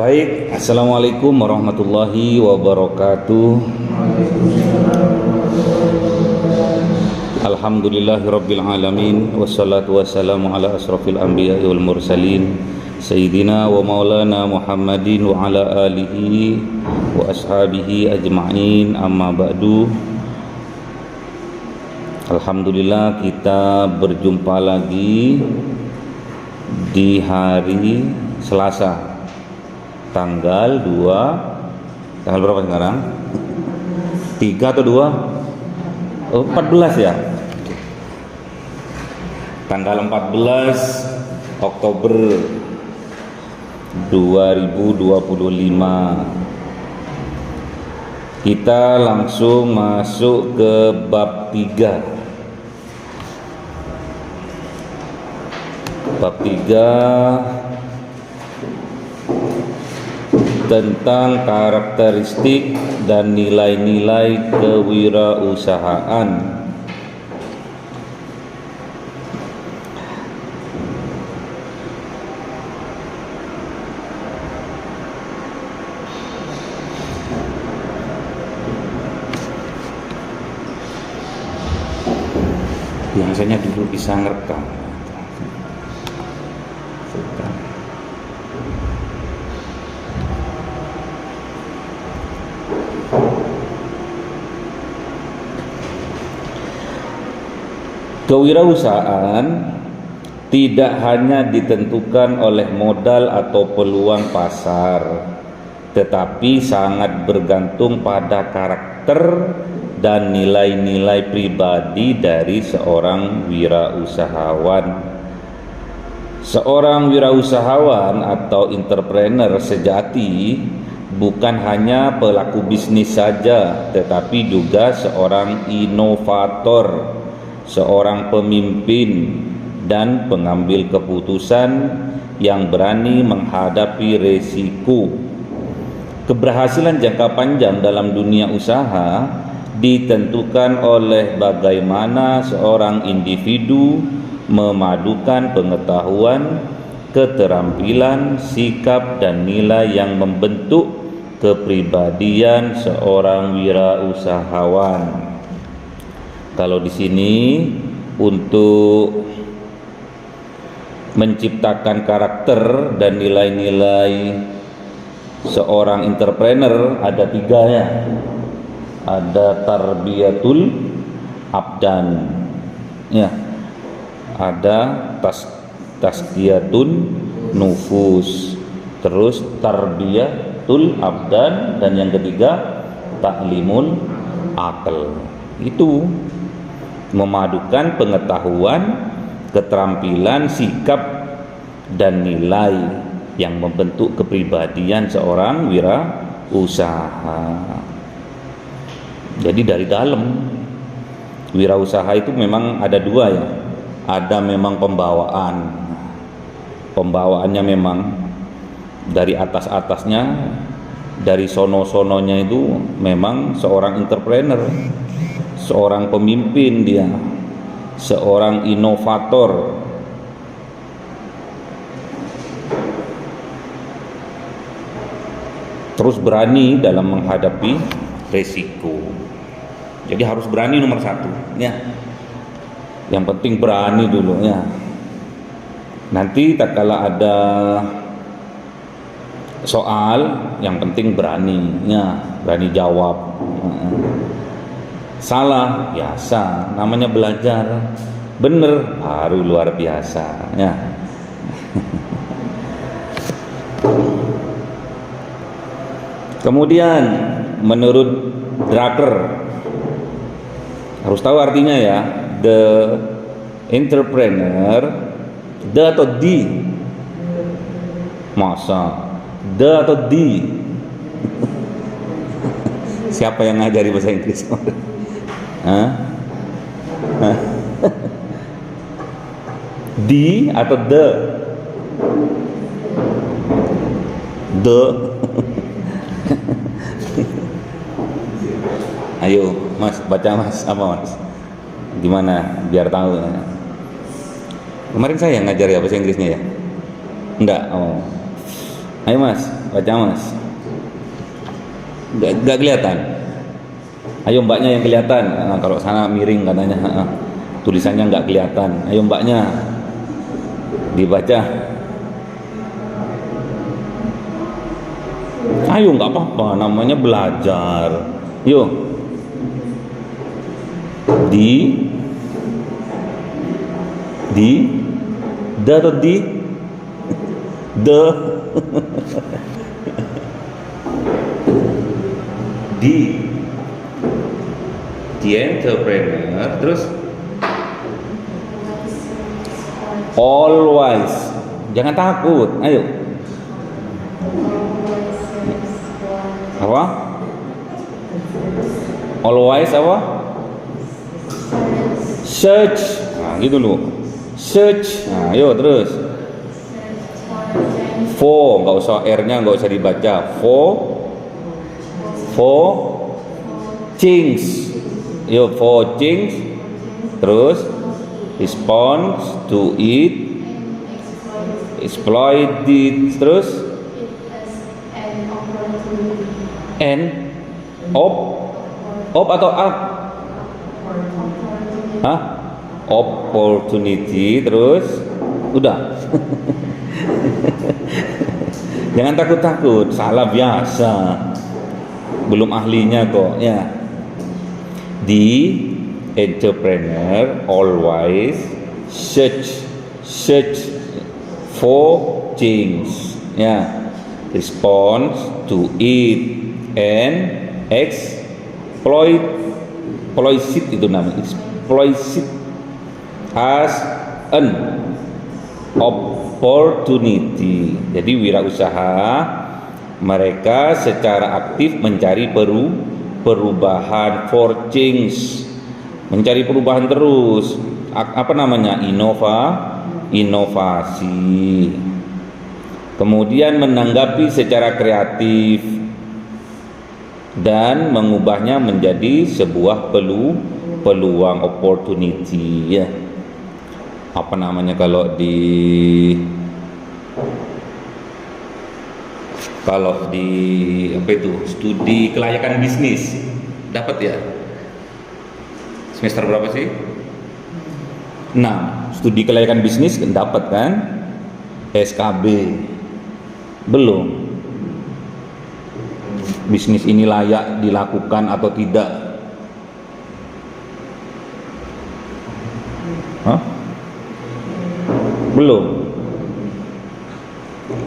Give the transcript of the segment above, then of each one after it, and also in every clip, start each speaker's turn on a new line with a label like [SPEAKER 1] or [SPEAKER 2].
[SPEAKER 1] Baik, Assalamualaikum warahmatullahi wabarakatuh. Alhamdulillahirabbil alamin, wassalatu wassalamu ala asrofil anbiya'i wal mursalin Sayyidina wa maulana Muhammadin wa ala alihi wa ashabihi ajma'in, amma ba'du. Alhamdulillah, kita berjumpa lagi di hari Selasa tanggal berapa sekarang? 3 atau 2? 14 ya? Tanggal 14 Oktober 2025. Kita langsung masuk ke bab 3. Bab 3 tentang karakteristik dan nilai-nilai kewirausahaan. Biasanya dulu bisa ngerekam. Kewirausahaan tidak hanya ditentukan oleh modal atau peluang pasar, tetapi sangat bergantung pada karakter dan nilai-nilai pribadi dari seorang wirausahawan. Seorang wirausahawan atau entrepreneur sejati bukan hanya pelaku bisnis saja, tetapi juga seorang inovator, seorang pemimpin dan pengambil keputusan yang berani menghadapi resiko. Keberhasilan jangka panjang dalam dunia usaha ditentukan oleh bagaimana seorang individu memadukan pengetahuan, keterampilan, sikap dan nilai yang membentuk kepribadian seorang wirausahawan. Kalau di sini untuk menciptakan karakter dan nilai-nilai seorang entrepreneur ada 3 ya. Ada tarbiyatul abdan, ya. Ada tazkiyatun nufus, terus tarbiyatul abdan, dan yang ketiga ta'limul aql. Itu memadukan pengetahuan, keterampilan, sikap dan nilai yang membentuk kepribadian seorang wirausaha. Jadi dari dalam wirausaha itu memang ada 2 ya. Ada memang pembawaannya memang dari atas-atasnya, dari sono-sononya itu memang seorang entrepreneur, seorang pemimpin dia, seorang inovator. Terus berani dalam menghadapi resiko. Jadi harus berani nomor 1 ya. Yang penting berani dulu ya. Nanti tak kala ada soal, yang penting berani ya, berani jawab. Salah biasa, namanya belajar. Bener baru luar biasa ya. Kemudian menurut Drucker, harus tahu artinya ya, the entrepreneur, the atau di, masa the atau di. Siapa yang ngajari bahasa Inggris? Di atau the? Ayo Mas, baca Mas, apa Mas? Gimana biar tahu ya. Kemarin saya yang ngajar ya bahasa Inggrisnya ya? Enggak, oh. Ayo Mas. baca mas. Gak kelihatan. Ayo mbaknya yang kelihatan. Kalau sana miring katanya, tulisannya nggak kelihatan. Ayo mbaknya dibaca. Ayo nggak apa-apa, namanya belajar. Yuk. Di atau di the the entrepreneur, terus always, jangan takut, ayo. Apa? Always apa? Search, nah gitu loh. Search, nah ayo terus. For, nggak usah R-nya nggak usah dibaca. For things, yo for things. Terus response to it, exploit it, terus and op atau up? Hah? Opportunity, terus udah. Jangan takut-takut, salah biasa, belum ahlinya kok ya. The entrepreneur always search for things, ya, response to it and exploit itu namanya, exploit as an opportunity. Jadi wirausaha mereka secara aktif mencari perubahan, for change, mencari perubahan terus. Apa namanya? Inovasi. Kemudian menanggapi secara kreatif dan mengubahnya menjadi sebuah peluang, opportunity, ya. Apa namanya kalau di apa itu, studi kelayakan bisnis dapat ya, semester berapa sih? 6. Studi kelayakan bisnis dapat kan? SKB belum. Bisnis ini layak dilakukan atau tidak? Hah? Belum.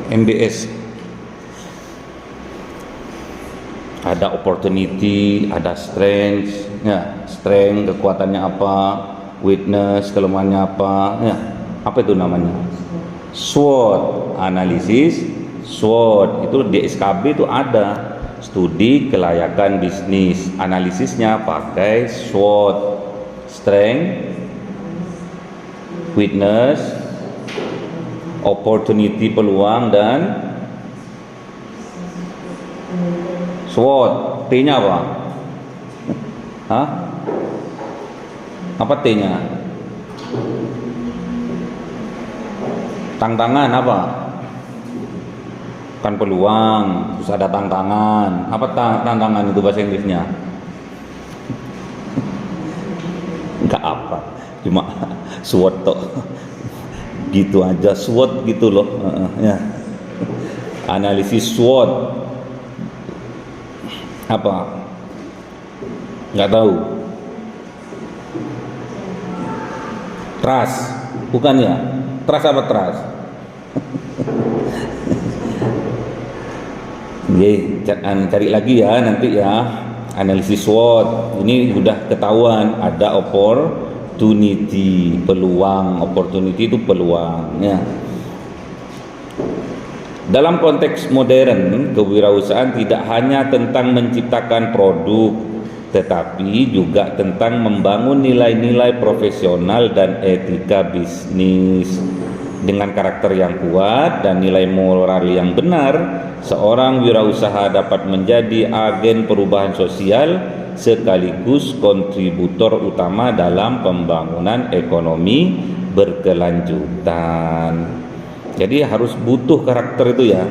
[SPEAKER 1] MBS ada opportunity, ada strength, ya, strength kekuatannya apa, weakness kelemahannya apa, ya, apa itu namanya? SWOT, analisis SWOT. Itu di SKB itu ada studi kelayakan bisnis, analisisnya pakai SWOT, strength, weakness, opportunity peluang, dan SWOT. T-nya apa? Hah? Apa T-nya? Tantangan apa? Kan peluang, terus ada tantangan. Apa tantangan itu bahasa Inggrisnya? Enggak apa, cuma SWOT toh. Gitu aja, SWOT gitu loh, ya. Analisis SWOT apa? Nggak tahu. Trust, bukan ya? Trust apa trust? Cari lagi ya nanti ya, analisis SWOT. Ini udah ketahuan ada opportunity, peluang. Opportunity itu peluang, ya. Dalam konteks modern, kewirausahaan tidak hanya tentang menciptakan produk, tetapi juga tentang membangun nilai-nilai profesional dan etika bisnis. Dengan karakter yang kuat dan nilai moral yang benar, seorang wirausaha dapat menjadi agen perubahan sosial sekaligus kontributor utama dalam pembangunan ekonomi berkelanjutan. Jadi harus butuh karakter itu ya.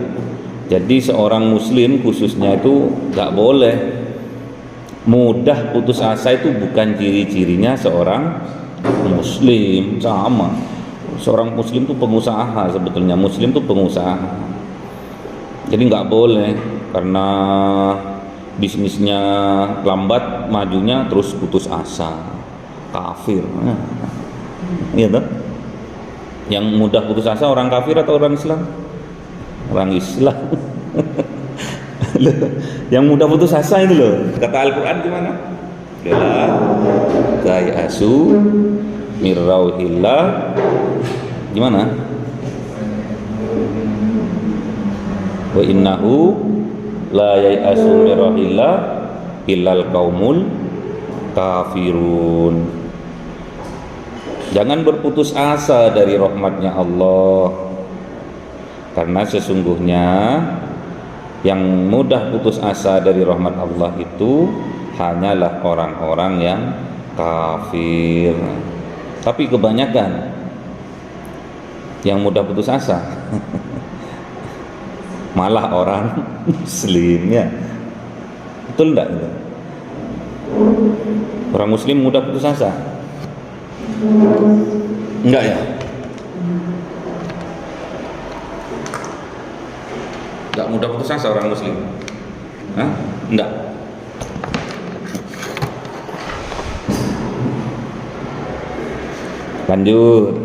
[SPEAKER 1] Jadi seorang muslim khususnya itu nggak boleh mudah putus asa. Itu bukan ciri-cirinya seorang muslim. Sama, seorang muslim itu pengusaha, sebetulnya muslim itu pengusaha. Jadi nggak boleh karena bisnisnya lambat majunya terus putus asa, kafir. Iya toh? Yang mudah putus asa orang kafir atau orang Islam? Orang Islam. Yang mudah putus asa itu loh. Kata Al-Quran gimana? La tayasu mir rauhillah. Gimana? Wa innahu la yayasu mir rauhillah illal qaumul kafirun. Jangan berputus asa dari rahmatnya Allah, karena sesungguhnya yang mudah putus asa dari rahmat Allah itu hanyalah orang-orang yang kafir. Tapi kebanyakan yang mudah putus asa malah orang muslim, ya. Betul enggak itu? Orang muslim mudah putus asa? Enggak ya? Enggak mudah putus asa orang muslim? Hah? Enggak. Lanjut.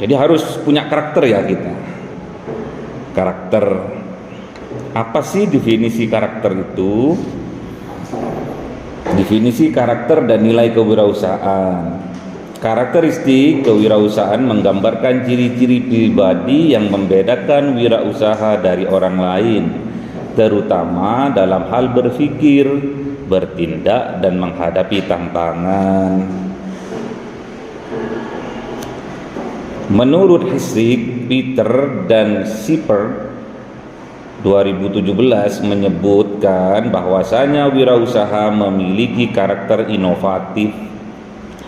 [SPEAKER 1] Jadi harus punya karakter ya kita. Karakter. Apa sih definisi karakter itu? Definisi karakter dan nilai kewirausahaan. Karakteristik kewirausahaan menggambarkan ciri-ciri pribadi yang membedakan wirausaha dari orang lain, terutama dalam hal berpikir, bertindak, dan menghadapi tantangan. Menurut Hisrik, Peter dan Sipper 2017 menyebutkan bahwasanya wirausaha memiliki karakter inovatif.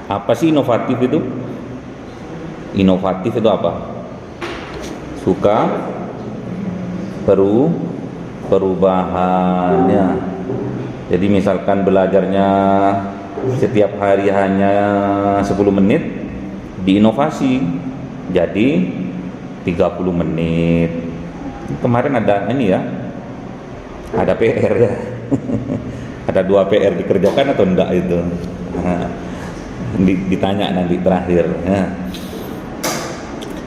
[SPEAKER 1] Apa sih inovatif itu? Inovatif itu apa? Suka perubahannya. Jadi misalkan belajarnya setiap hari hanya 10 menit, diinovasi jadi 30 menit. Kemarin ada ini ya, ada PR ya. Ada 2 PR dikerjakan atau enggak itu? Ditanya nanti terakhir ya.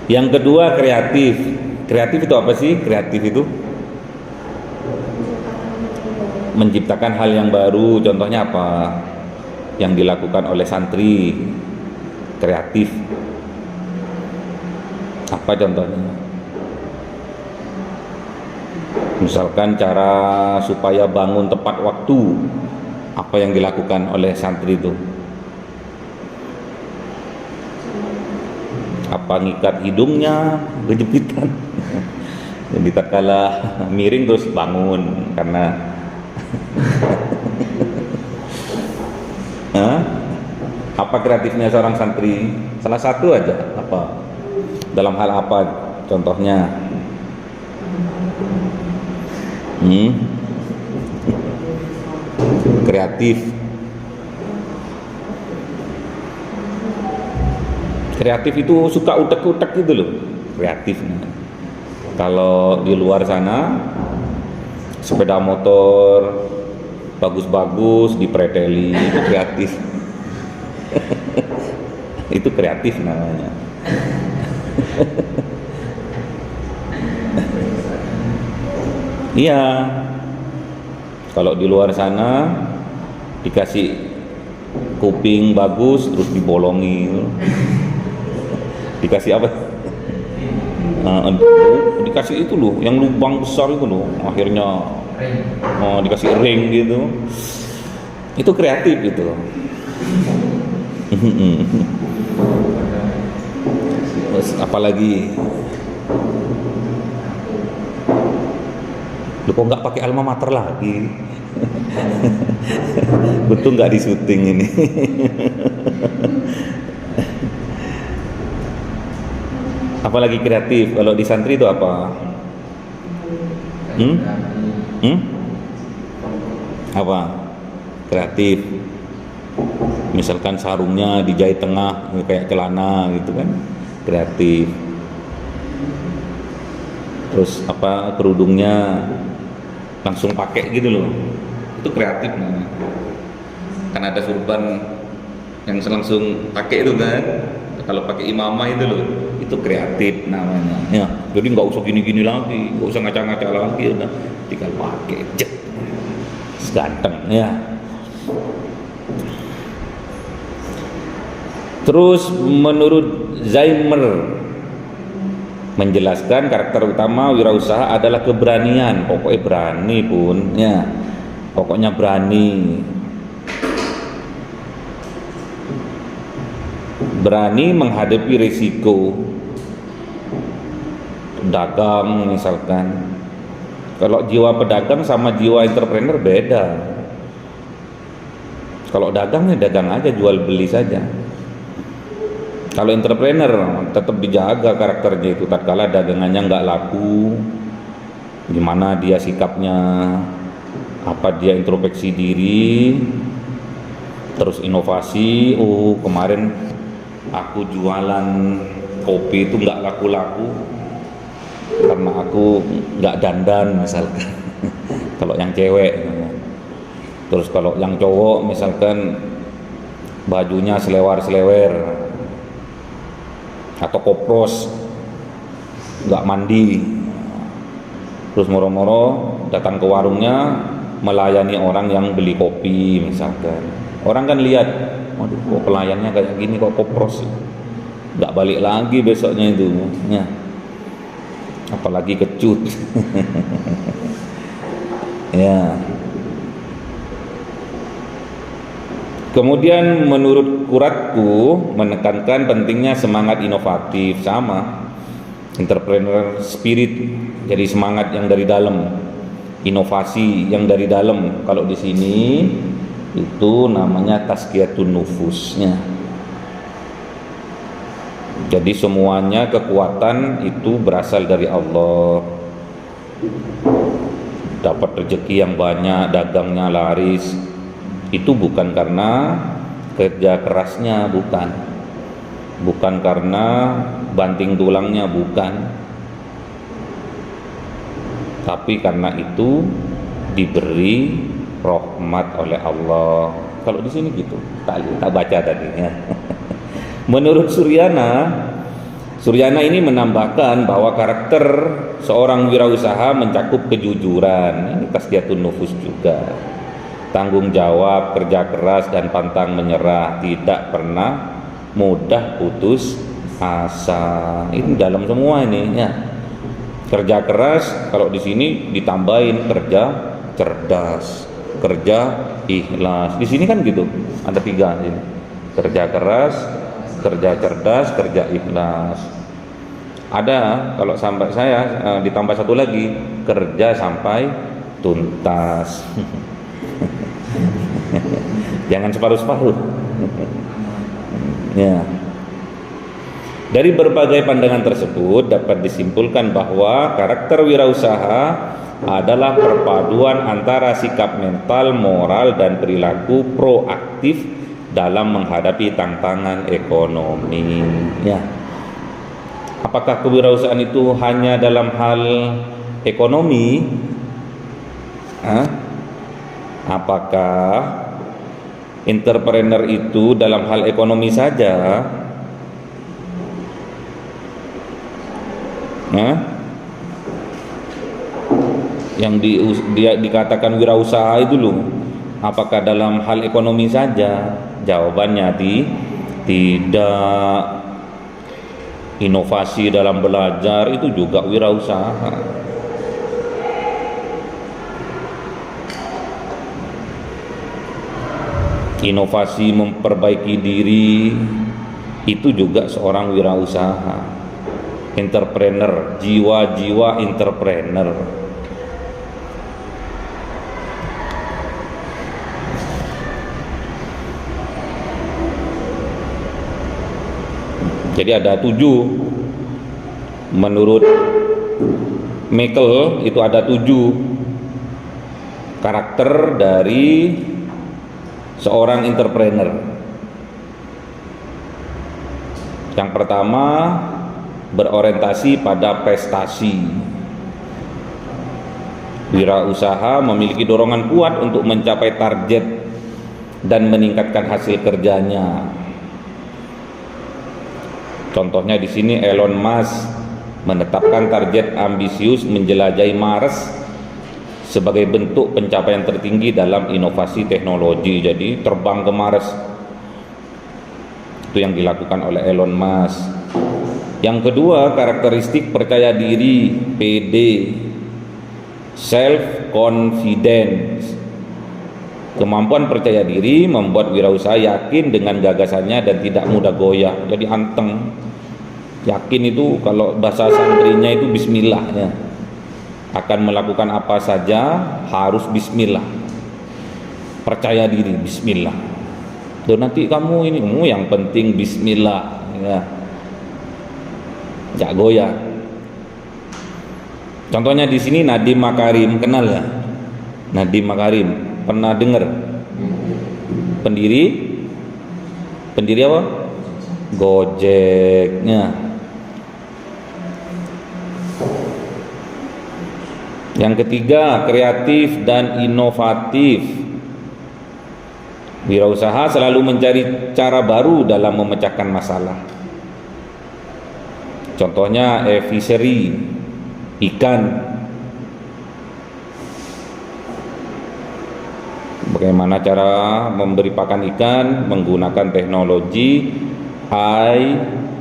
[SPEAKER 1] Yang kedua, kreatif. Kreatif itu apa sih? Kreatif itu menciptakan hal yang baru. Contohnya apa yang dilakukan oleh santri? Kreatif. Apa contohnya? Misalkan cara supaya bangun tepat waktu. Apa yang dilakukan oleh santri itu? Apa ngikat hidungnya kejepitan. Jadi tak kalah miring terus bangun karena apa kreatifnya seorang santri? Salah satu aja. Apa? Dalam hal apa contohnya? Kreatif. Kreatif itu suka utek-utek gitu loh, kreatifnya. Kalau di luar sana sepeda motor bagus-bagus dipreteli, itu kreatif. Itu kreatif namanya. Iya. Kalau di luar sana dikasih kuping bagus terus dibolongin. Dikasih apa? Dikasih itu loh, yang lubang besar itu loh. Akhirnya dikasih ring gitu. Itu kreatif itu. Terus apalagi? Lu kok nggak pakai alma mater lagi? Betul nggak di syuting ini? Apalagi kreatif. Kalau di santri itu apa? Hmm? Hmm? Apa? Kreatif. Misalkan sarungnya dijahit tengah kayak celana gitu kan, kreatif. Terus apa, kerudungnya langsung pakai gitu loh, itu kreatif namanya. Kan ada surban yang langsung pakai itu kan, kalau pakai imamah itu loh, itu kreatif namanya ya. Jadi nggak usah gini-gini lagi, nggak usah ngaca-ngaca lagi, udah tinggal pakai jet, ganteng ya. Terus menurut Zaimer menjelaskan karakter utama wirausaha adalah keberanian. Pokoknya berani pun ya, pokoknya berani, berani menghadapi risiko. Dagang misalkan, kalau jiwa pedagang sama jiwa entrepreneur beda. Kalau dagang ya dagang aja, jual beli saja. Kalau entrepreneur tetap dijaga karakternya itu, tatkala dagangannya nggak laku, gimana dia sikapnya, apa dia introspeksi diri, terus inovasi. Oh kemarin aku jualan kopi itu nggak laku-laku karena aku nggak dandan misalkan. Kalau yang cewek, terus kalau yang cowok misalkan bajunya selewar-selewer atau kopros, nggak mandi, terus moro-moro datang ke warungnya melayani orang yang beli kopi misalkan. Orang kan lihat, waduh kok pelayannya kayak gini, kok kopros, nggak balik lagi besoknya itu ya. Apalagi kecut. Ya. Kemudian menurut Kuratku menekankan pentingnya semangat inovatif, sama entrepreneur spirit, jadi semangat yang dari dalam, inovasi yang dari dalam. Kalau di sini itu namanya tazkiyatun nufusnya. Jadi semuanya kekuatan itu berasal dari Allah. Dapat rezeki yang banyak, dagangnya laris, itu bukan karena kerja kerasnya, bukan karena banting tulangnya, bukan, tapi karena itu diberi rahmat oleh Allah. Kalau di sini gitu, tak baca tadi ya. Menurut Suryana ini menambahkan bahwa karakter seorang wirausaha mencakup kejujuran, ini tazkiyatun nufus juga, tanggung jawab, kerja keras dan pantang menyerah, tidak pernah mudah putus asa. Ini dalam semua ini ya. Kerja keras, kalau di sini ditambahin kerja cerdas, kerja ikhlas. Di sini kan gitu, ada 3 ini. Kerja keras, kerja cerdas, kerja ikhlas. Ada kalau sampai saya ditambah 1 lagi, kerja sampai tuntas. Jangan separuh-separuh. Ya. Dari berbagai pandangan tersebut dapat disimpulkan bahwa karakter wirausaha adalah perpaduan antara sikap mental, moral dan perilaku proaktif dalam menghadapi tantangan ekonomi. Ya. Apakah kewirausahaan itu hanya dalam hal ekonomi? Apakah entrepreneur itu dalam hal ekonomi saja? Yang dikatakan wirausaha itu loh, apakah dalam hal ekonomi saja? Jawabannya tidak. Inovasi dalam belajar itu juga wirausaha. Inovasi memperbaiki diri itu juga seorang wirausaha, entrepreneur, jiwa-jiwa entrepreneur. Jadi ada 7 menurut Michael itu ada 7 karakter dari seorang entrepreneur. Yang pertama, berorientasi pada prestasi. Wirausaha memiliki dorongan kuat untuk mencapai target dan meningkatkan hasil kerjanya. Contohnya di sini Elon Musk menetapkan target ambisius menjelajahi Mars sebagai bentuk pencapaian tertinggi dalam inovasi teknologi. Jadi terbang ke Mars itu yang dilakukan oleh Elon Musk. Yang kedua, karakteristik percaya diri, PD, self confidence. Kemampuan percaya diri membuat wirausaha yakin dengan gagasannya dan tidak mudah goyah. Jadi anteng. Yakin itu kalau bahasa santrinya itu bismillah ya. Akan melakukan apa saja harus bismillah. Percaya diri bismillah. Tuh nanti kamu ini yang penting bismillah ya. Jangan goyah. Contohnya di sini Nadiem Makarim, kenal ya? Nadiem Makarim, pernah dengar? Pendiri apa? Gojeknya. Yang ketiga, kreatif dan inovatif. Wirausaha selalu mencari cara baru dalam memecahkan masalah. Contohnya fishery, ikan. Bagaimana cara memberi pakan ikan menggunakan teknologi IoT.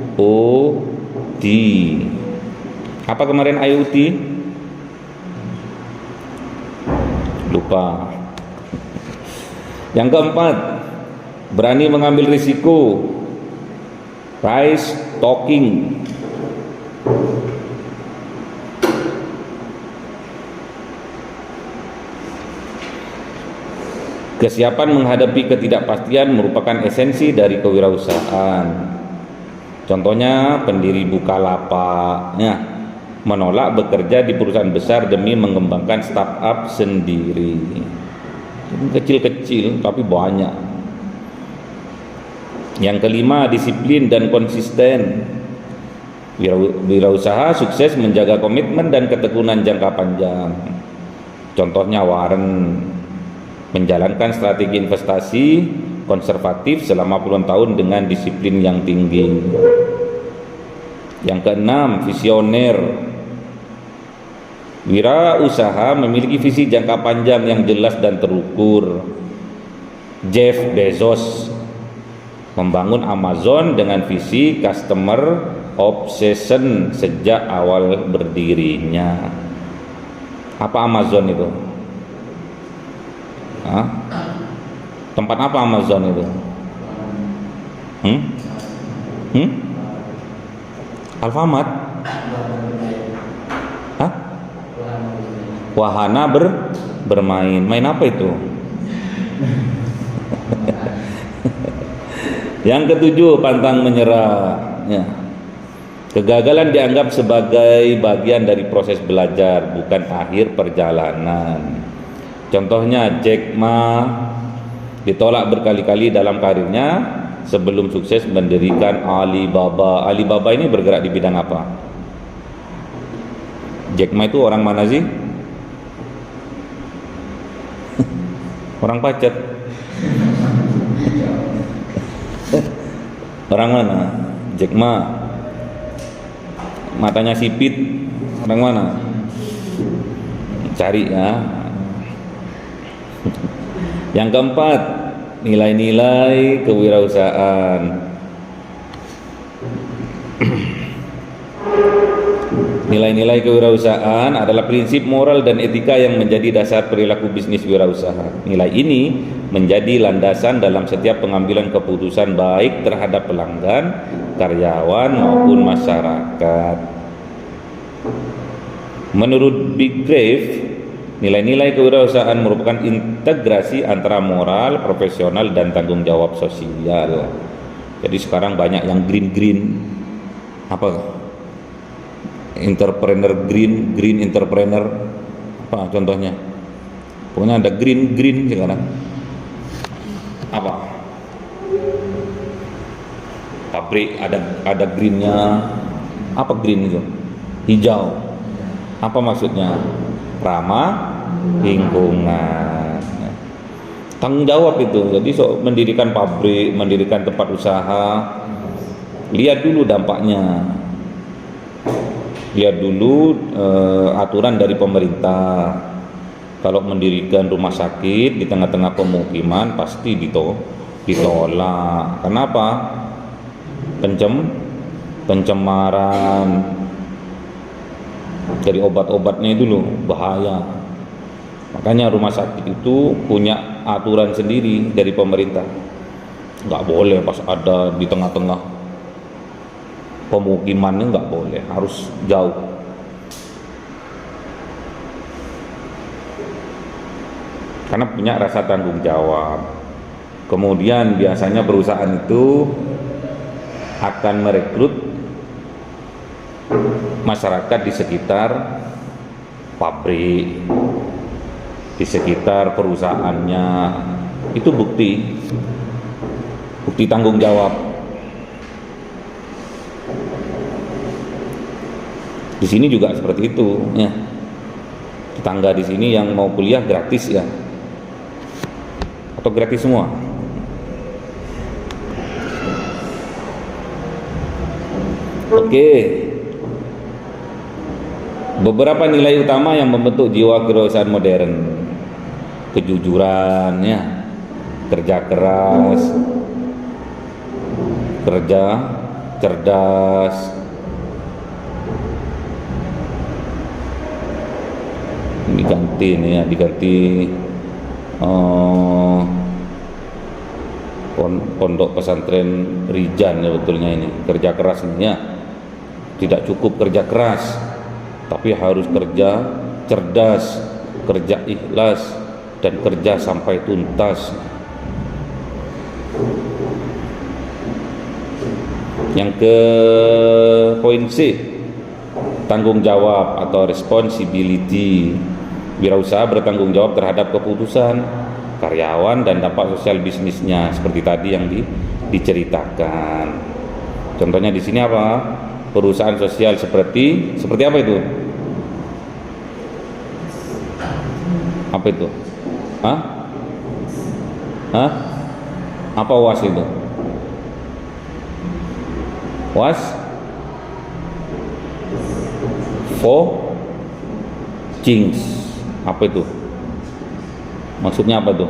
[SPEAKER 1] Apa kemarin IoT? Lupa. Yang keempat, berani mengambil risiko. Rise talking. Kesiapan menghadapi ketidakpastian merupakan esensi dari kewirausahaan. Contohnya pendiri Bukalapak menolak bekerja di perusahaan besar demi mengembangkan startup sendiri. Kecil-kecil tapi banyak. Yang kelima, disiplin dan konsisten. Wirausaha sukses menjaga komitmen dan ketekunan jangka panjang. Contohnya Warren menjalankan strategi investasi konservatif selama puluhan tahun dengan disiplin yang tinggi. Yang keenam, visioner. Wirausaha memiliki visi jangka panjang yang jelas dan terukur. Jeff Bezos membangun Amazon dengan visi customer obsession sejak awal berdirinya. Apa Amazon itu? Tempat apa Amazon itu? Alfamart? Wahana bermain. Main apa itu? Yang ketujuh, pantang menyerah. Kegagalan dianggap sebagai bagian dari proses belajar, bukan akhir perjalanan. Contohnya Jack Ma ditolak berkali-kali dalam karirnya sebelum sukses mendirikan Alibaba. Alibaba ini bergerak di bidang apa? Jack Ma itu orang mana sih? Orang Pacet. Orang mana? Jack Ma. Matanya sipit. Orang mana? Cari ya. Yang keempat, nilai-nilai kewirausahaan. Nilai-nilai kewirausahaan adalah prinsip moral dan etika yang menjadi dasar perilaku bisnis wirausaha. Nilai ini menjadi landasan dalam setiap pengambilan keputusan baik terhadap pelanggan, karyawan maupun masyarakat. Menurut Big Grave, nilai-nilai kewirausahaan merupakan integrasi antara moral, profesional, dan tanggung jawab sosial. Jadi sekarang banyak yang green-green. Apa? entrepreneur green entrepreneur, apa contohnya? Pokoknya ada green sekarang. Apa? Pabrik ada greennya. Apa green itu? Hijau. Apa maksudnya? Ramah lingkungan. Tanggung jawab itu. Jadi mendirikan pabrik, mendirikan tempat usaha, lihat dulu dampaknya. Lihat dulu aturan dari pemerintah. Kalau mendirikan rumah sakit di tengah-tengah pemukiman pasti ditolak. Kenapa? Pencemaran dari obat-obatnya dulu bahaya. Makanya rumah sakit itu punya aturan sendiri dari pemerintah. Nggak boleh pas ada di tengah-tengah pemukimannya, nggak boleh, harus jauh. Karena punya rasa tanggung jawab. Kemudian biasanya perusahaan itu akan merekrut masyarakat di sekitar pabrik, di sekitar perusahaannya. Itu bukti tanggung jawab. Di sini juga seperti itu ya. Tetangga di sini yang mau kuliah gratis ya, atau gratis semua? Oke. Beberapa nilai utama yang membentuk jiwa kewirausahaan modern: kejujuran ya, kerja keras, kerja cerdas, diganti pondok pesantren Rijan ya, betulnya ini kerja keras ini ya. Tidak cukup kerja keras, tapi harus kerja cerdas, kerja ikhlas, dan kerja sampai tuntas. Yang ke poin C, tanggung jawab atau responsibility. Wirausaha bertanggung jawab terhadap keputusan karyawan dan dampak sosial bisnisnya, seperti tadi yang diceritakan. Contohnya di sini apa? Perusahaan sosial seperti apa itu? Apa itu? Apa WAS itu? WAS? Jinx. Apa itu? Maksudnya apa tuh?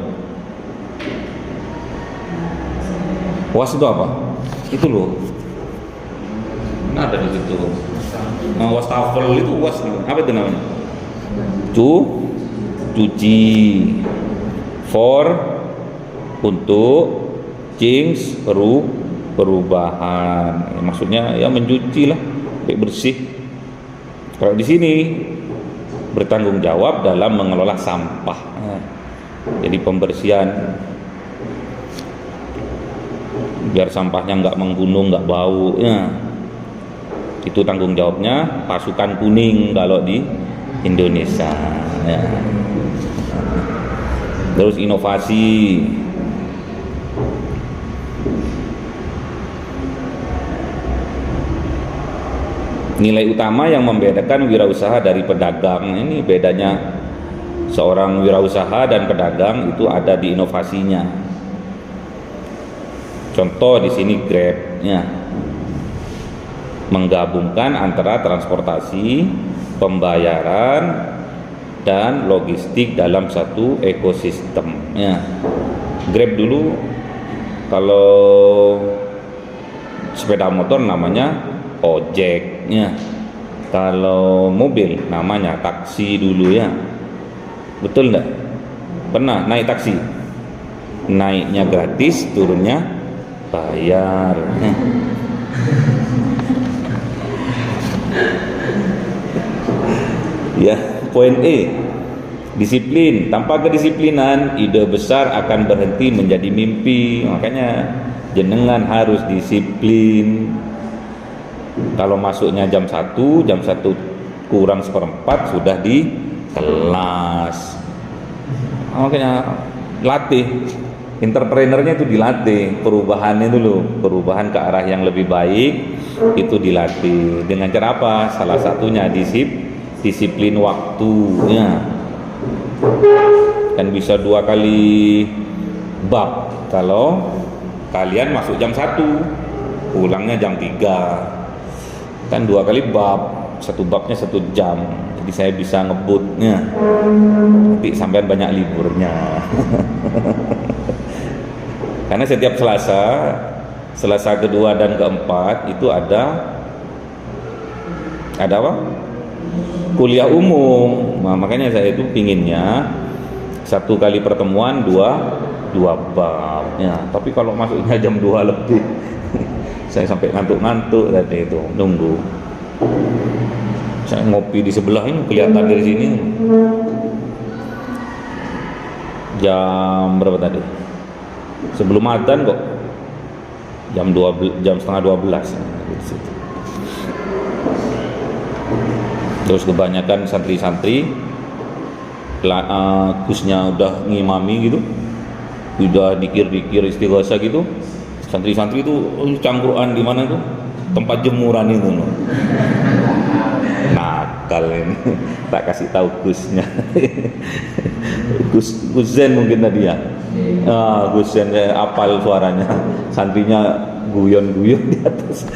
[SPEAKER 1] WAS itu apa? Itu loh. Nah, ada di situ. Wastafel itu WAS gitu. Apa itu namanya? Cuci. For untuk, Jinx perubahan. Ya, maksudnya ya mencuci lah, kayak bersih. Kalau di sini bertanggung jawab dalam mengelola sampah. Jadi pembersihan, biar sampahnya nggak menggunung, nggak bau ya. Itu tanggung jawabnya pasukan kuning kalau di Indonesia ya. Terus inovasi, nilai utama yang membedakan wirausaha dari pedagang. Ini bedanya seorang wirausaha dan pedagang itu ada di inovasinya. Contoh di sini Grab ya, menggabungkan antara transportasi, pembayaran, dan logistik dalam satu ekosistem ya. Grab dulu kalau sepeda motor namanya ojek ya. Kalau mobil namanya taksi dulu ya. Betul enggak? Pernah naik taksi? Naiknya gratis, turunnya bayar. Ya, poin E, disiplin. Tanpa kedisiplinan, ide besar akan berhenti menjadi mimpi. Makanya jenengan harus disiplin. Kalau masuknya jam 1 kurang seperempat sudah di kelas. Makanya latih, entrepreneurnya itu dilatih, perubahannya dulu, perubahan ke arah yang lebih baik itu dilatih. Dengan cara apa? Salah satunya disiplin waktunya. Kan bisa 2 kali bab kalau kalian masuk jam 1, pulangnya jam 3, kan 2 kali bab, 1 babnya 1 jam, jadi saya bisa ngebutnya, nanti sampean banyak liburnya. Karena setiap Selasa kedua dan keempat itu ada apa? Kuliah umum. Nah, makanya saya itu pinginnya 1 kali pertemuan 2 bab ya. Tapi kalau masuknya jam 2 lebih saya sampai ngantuk-ngantuk tadi itu nunggu. Saya ngopi di sebelah ini, kelihatan dari sini. Jam berapa tadi? Sebelum adzan kok. Jam setengah 12 di situ. Terus kebanyakan santri-santri kusnya udah ngimami gitu, udah dikir-dikir istighosah gitu. Santri-santri itu cangkruan di mana tuh? Tempat jemuran itu loh. Nakal ini. Tak kasih tahu kusnya. Gus Zen mungkin tadi ya. Gus Zen apal suaranya. Santrinya guyon-guyon di atas.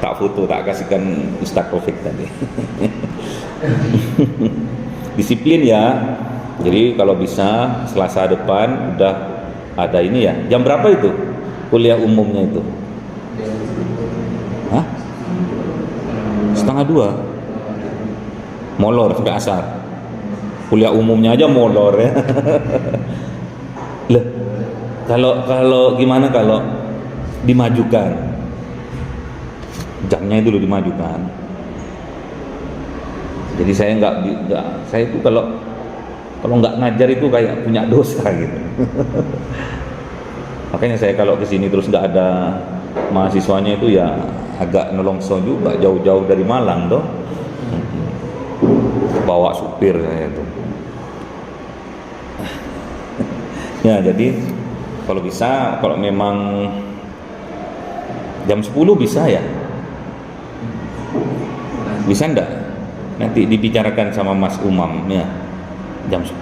[SPEAKER 1] Tak foto, tak kasihkan Ustaz Taufik tadi. Disiplin ya. Jadi kalau bisa Selasa depan udah ada ini ya. Jam berapa itu kuliah umumnya itu? Hah? Setengah 2. Molor sampai asar. Kuliah umumnya aja molor ya. Loh, kalau gimana kalau dimajukan? Jamnya itu loh dimajukan. Jadi saya saya itu kalau nggak ngajar itu kayak punya dosa gitu. Makanya saya kalau kesini terus nggak ada mahasiswanya itu ya agak nelongso juga, jauh-jauh dari Malang tuh. Bawa supir saya tuh. Ya jadi kalau bisa, kalau memang jam 10 bisa ya. Bisa enggak? Nanti dibicarakan sama Mas Umam ya. Jam 10.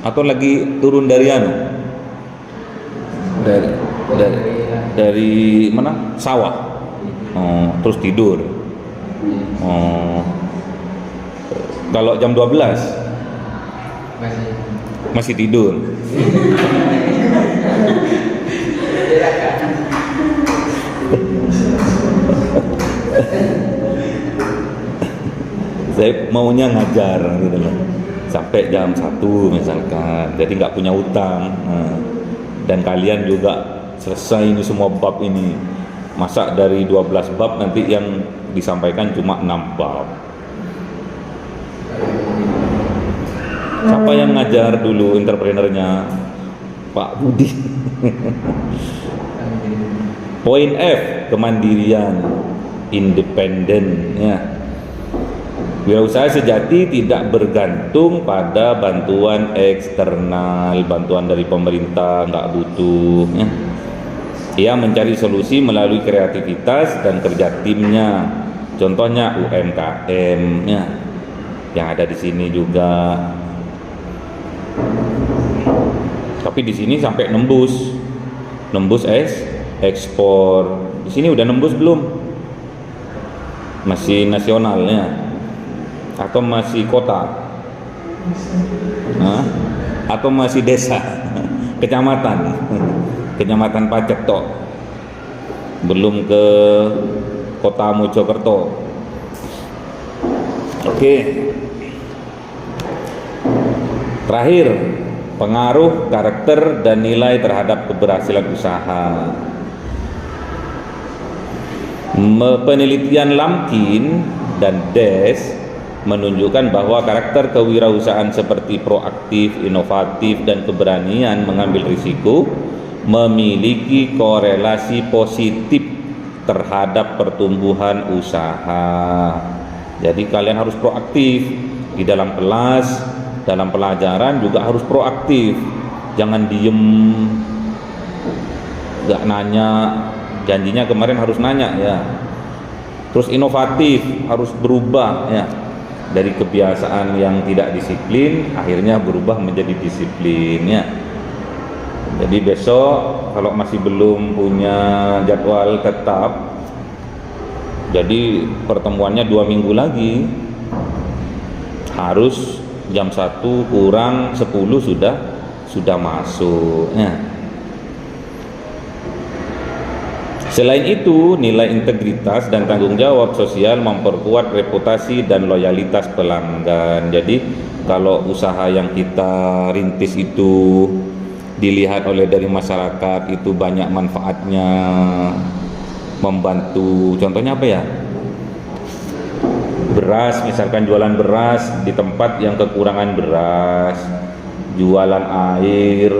[SPEAKER 1] Atau lagi turun dari dari mana? Sawah. Terus tidur. Kalau jam 12 masih tidur. Saya maunya ngajar gitu loh sampai jam 1 misalkan, jadi nggak punya utang. Dan kalian juga selesai ini semua bab ini, masa dari 12 bab nanti yang disampaikan cuma 6 bab. Siapa yang ngajar dulu entrepreneurnya? Pak Budi. Poin F, kemandirian, independen ya. Wirausaha sejati tidak bergantung pada bantuan eksternal, bantuan dari pemerintah nggak butuh. Ya. Ia mencari solusi melalui kreativitas dan kerja timnya. Contohnya UMKM, ya, yang ada di sini juga. Tapi di sini sampai nembus ekspor. Di sini udah nembus belum? Masih nasionalnya? Atau masih kota? Atau masih desa, kecamatan Pacet tok, belum ke kota Mojokerto. Oke. Terakhir, pengaruh karakter dan nilai terhadap keberhasilan usaha. Penelitian Lamkin dan Des menunjukkan bahwa karakter kewirausahaan seperti proaktif, inovatif, dan keberanian mengambil risiko memiliki korelasi positif terhadap pertumbuhan usaha. Jadi kalian harus proaktif di dalam kelas, dalam pelajaran juga harus proaktif. Jangan diem, gak nanya. Janjinya kemarin harus nanya ya. Terus inovatif, harus berubah ya. Dari kebiasaan yang tidak disiplin akhirnya berubah menjadi disiplin ya. Jadi besok kalau masih belum punya jadwal tetap, jadi pertemuannya 2 minggu lagi, harus jam 1 kurang 10 sudah masuk ya. Selain itu, nilai integritas dan tanggung jawab sosial memperkuat reputasi dan loyalitas pelanggan. Jadi kalau usaha yang kita rintis itu dilihat oleh dari masyarakat itu banyak manfaatnya, membantu. Contohnya apa ya? Beras, misalkan jualan beras di tempat yang kekurangan beras, jualan air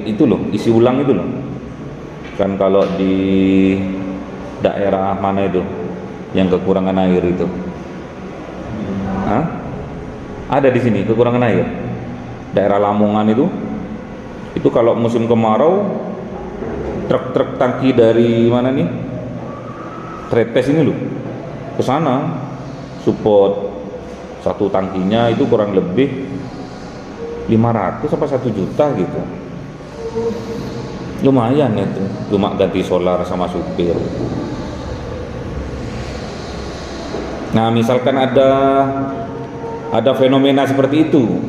[SPEAKER 1] itu loh, isi ulang itu loh. Kan kalau di daerah mana itu yang kekurangan air itu? Hah? Ada di sini kekurangan air. Daerah Lamongan itu kalau musim kemarau, truk-truk tangki dari mana nih? Tretes ini loh, ke sana support. Satu tangkinya itu kurang lebih 500 apa 1 juta gitu. Lumayan itu, cuma ganti solar sama supir. Nah, misalkan ada fenomena seperti itu.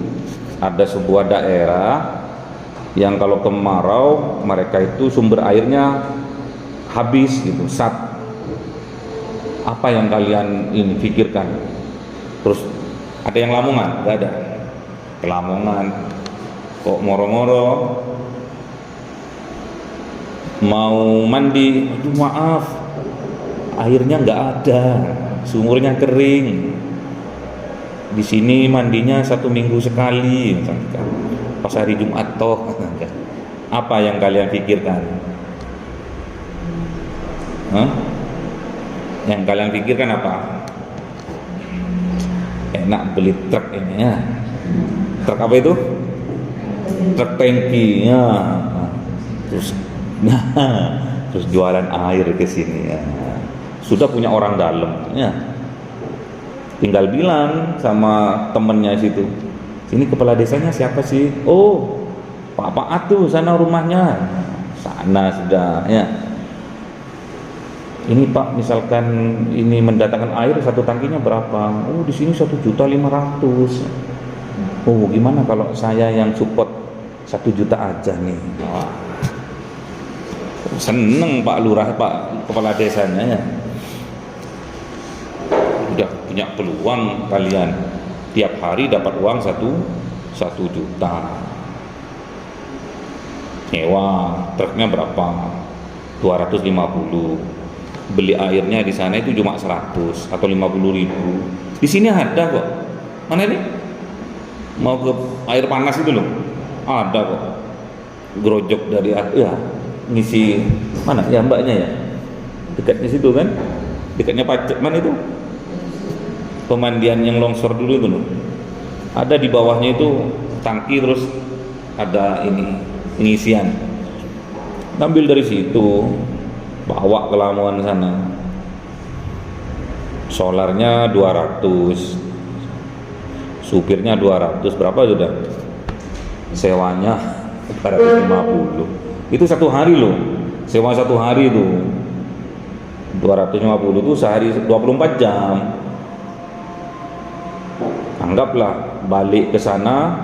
[SPEAKER 1] Ada sebuah daerah yang kalau kemarau mereka itu sumber airnya habis gitu, apa yang kalian ini pikirkan? Terus ada yang Lamongan? Gak ada. Ke Lamongan kok moro-moro mau mandi, aduh maaf, airnya nggak ada, sumurnya kering. Di sini mandinya 1 minggu sekali, misalkan pas hari Jumat toh. Apa yang kalian pikirkan? Yang kalian pikirkan apa? Enak beli truk ini ya. Truk apa itu? Truk tangki ya. Terus jualan air ke sini ya. Sudah punya orang dalam ya. Tinggal bilang sama temennya situ, sini kepala desanya siapa sih? Oh, Pak Paat tuh sana rumahnya. Sana sudah ya. Ini Pak, misalkan ini mendatangkan air 1 tangkinya berapa? Oh, di sini 1.500.000. Oh, gimana kalau saya yang support 1 juta aja nih? Wah. Seneng Pak Lurah, Pak Kepala Desanya ya. Udah punya peluang kalian tiap hari dapat uang 1 juta. Nyewa truknya berapa? 250. Beli airnya di sana itu cuma 100 atau 50.000. Di sini ada kok. Mana ini? Mau ke air panas itu loh. Ada kok. Grojok dari ya. Ngisi mana ya mbaknya ya, dekatnya situ kan, dekatnya pajak mana itu pemandian yang longsor dulu itu loh, ada di bawahnya itu tangki, terus ada ini pengisian, ngambil dari situ bawa ke Lamongan sana. Solarnya 200, supirnya 200, berapa sudah sewanya? 450. Itu 1 hari loh, sewa 1 hari itu 250 itu sehari 24 jam. Anggaplah balik ke sana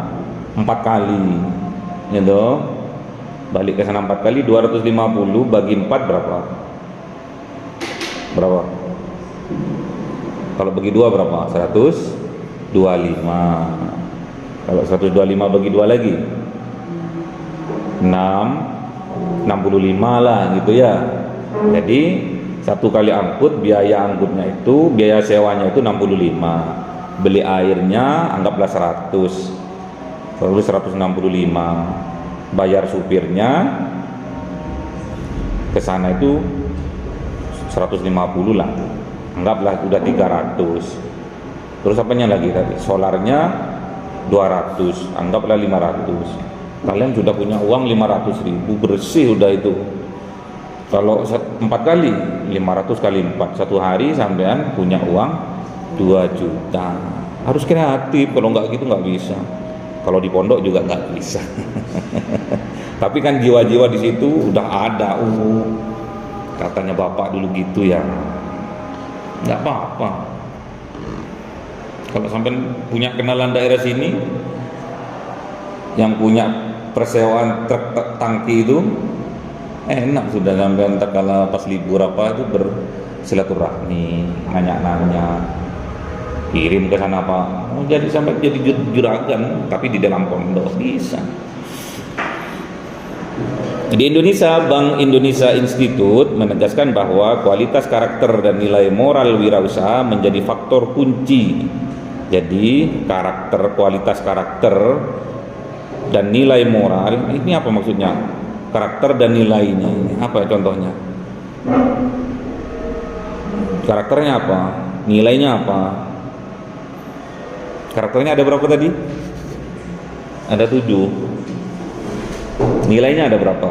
[SPEAKER 1] 4 kali gitu. Balik ke sana 4 kali, 250 bagi 4 berapa? Kalau bagi 2 berapa? 125. Kalau 125 bagi 2 lagi 65 lah gitu ya. Jadi 1 kali angkut, biaya angkutnya itu, biaya sewanya itu 65. Beli airnya anggaplah 100. Lalu 165. bayar supirnya ke sana itu 150 lah, anggaplah udah 300. Terus apanya lagi tadi, solarnya 200, anggaplah 500. Kalian sudah punya uang 500.000 bersih udah itu. Kalau 4 kali 500 kali 4, satu hari sampean punya uang 2 juta. Harus kreatif, kalau nggak gitu nggak bisa. Kalau di pondok juga nggak bisa. Tapi kan jiwa-jiwa di situ udah ada. Katanya bapak dulu gitu ya. Nggak apa-apa. Kalau sampai punya kenalan daerah sini yang punya persewaan truk tangki itu, enak sudah sampai entar kalau pas libur apa itu bersilaturahmi, nanya-nanya, kirim ke sana apa, jadi sampai jadi juragan tapi di dalam pondok bisa. Di Indonesia, Bank Indonesia Institute menegaskan bahwa kualitas karakter dan nilai moral wirausaha menjadi faktor kunci. Jadi kualitas karakter dan nilai moral, ini apa maksudnya? Karakter dan nilainya ini apa contohnya? Karakternya apa? Nilainya apa? Karakternya ada berapa tadi? Ada 7. Nilainya ada berapa?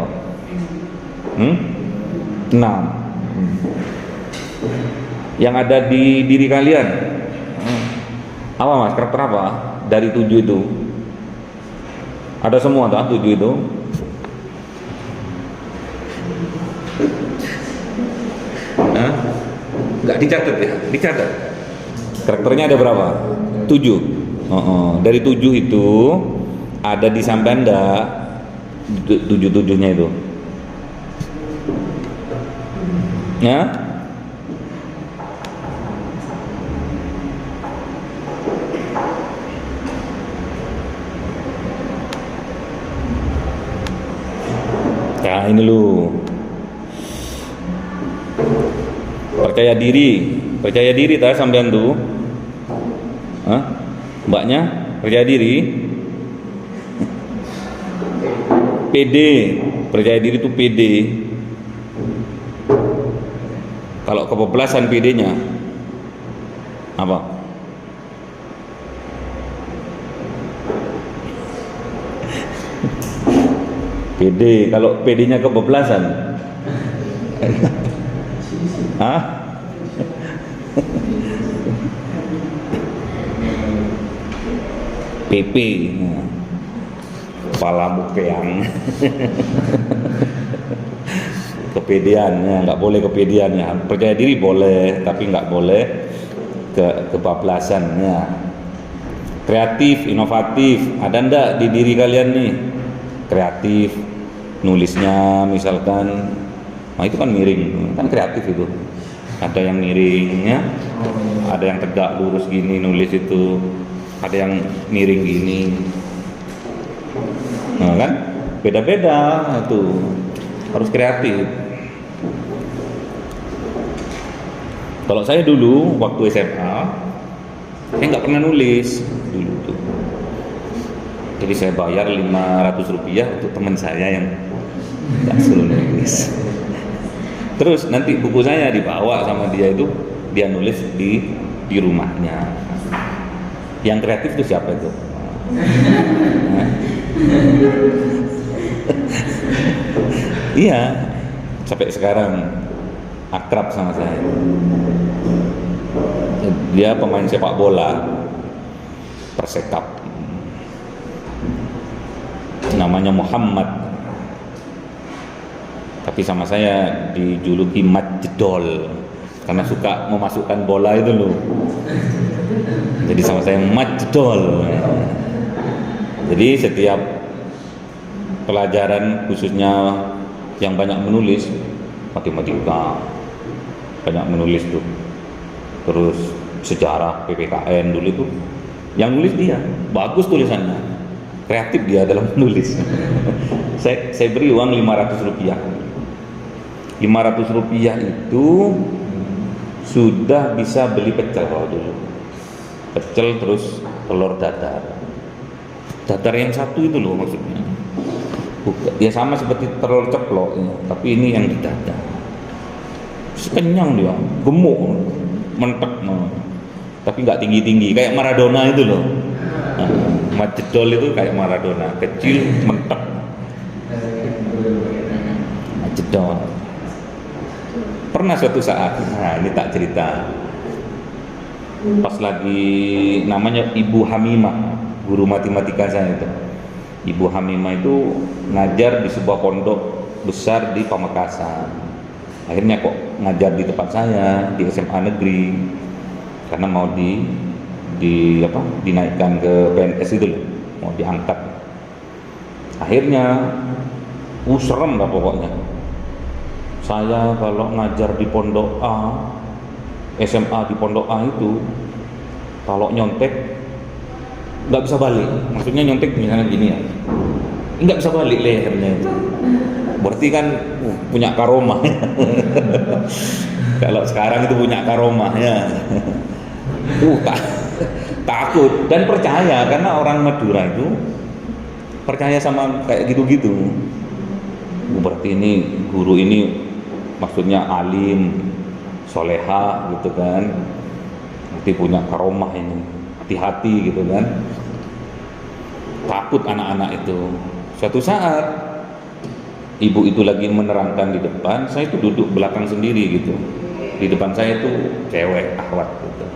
[SPEAKER 1] 6. Yang ada di diri kalian apa mas? Karakter apa? Dari 7 itu ada semua tak? 7 itu nggak dicatat ya? Dicatat. Karakternya ada berapa? 7. Dari 7 itu ada di sampean enggak 7-7-nya itu? Ya? Ya ini lu. Percaya diri tak sampean tuh? Mbaknya percaya diri? PD, percaya diri itu PD. Kalau kebablasan PD-nya apa? PD, kalau PD-nya kebablasan PP, kepala mukeang. Kepedean ya, nggak boleh kepedean ya. Percaya diri boleh, tapi nggak boleh kebablasan ya. Kreatif, inovatif, ada ndak di diri kalian nih? Kreatif, nulisnya misalkan, nah itu kan miring, kan kreatif itu. Ada yang miringnya, ada yang tegak lurus gini nulis itu, ada yang miring gini. Nah kan beda-beda itu, harus kreatif. Kalau saya dulu waktu SMA, saya nggak pernah nulis dulu tuh. Jadi saya bayar 500 rupiah untuk teman saya yang nggak suruh nulis. Terus nanti buku saya dibawa sama dia itu, dia nulis di rumahnya. Yang kreatif itu siapa itu? Iya, sampai sekarang akrab sama saya. Dia pemain sepak bola Persekap, namanya Muhammad, tapi sama saya dijuluki Mat Jedol karena suka memasukkan bola itu loh. Jadi sama saya Mat Jedol. Jadi setiap pelajaran khususnya yang banyak menulis, matematika banyak menulis tuh, terus sejarah PPKN dulu itu yang nulis dia, bagus tulisannya, kreatif dia dalam menulis. saya beri uang 500 rupiah. 500 rupiah itu sudah bisa beli pecel kalau dulu, pecel terus telur dadar yang satu itu loh maksudnya. Ya sama seperti telur ceplok ya, tapi ini yang di dada. Kenyang dia, gemuk, mentek, tapi nggak tinggi-tinggi, kayak Maradona itu loh. Nah, Majedol itu kayak Maradona, kecil, mentek. Majedol. Pernah suatu saat, nah ini tak cerita, pas lagi namanya Ibu Hamimah, guru matematika saya itu. Ibu Hamimah itu ngajar di sebuah pondok besar di Pamekasan. Akhirnya kok ngajar di tempat saya di SMA negeri karena mau dinaikkan ke PNS itu loh, mau diangkat. Akhirnya serem lah pokoknya. Saya kalau ngajar di pondok A, SMA di pondok A itu kalau nyontek nggak bisa balik, maksudnya nyontek misalnya gini ya, nggak bisa balik lehernya itu, berarti kan punya karomah. Kalau sekarang itu punya karomahnya. Takut dan percaya karena orang Madura itu percaya sama kayak gitu-gitu. Berarti ini guru ini maksudnya alim, soleha gitu kan, berarti punya karomah ini, hati-hati gitu kan. Takut anak-anak itu. Suatu saat ibu itu lagi menerangkan di depan, saya itu duduk belakang sendiri gitu. Di depan saya itu cewek akhwat gitu.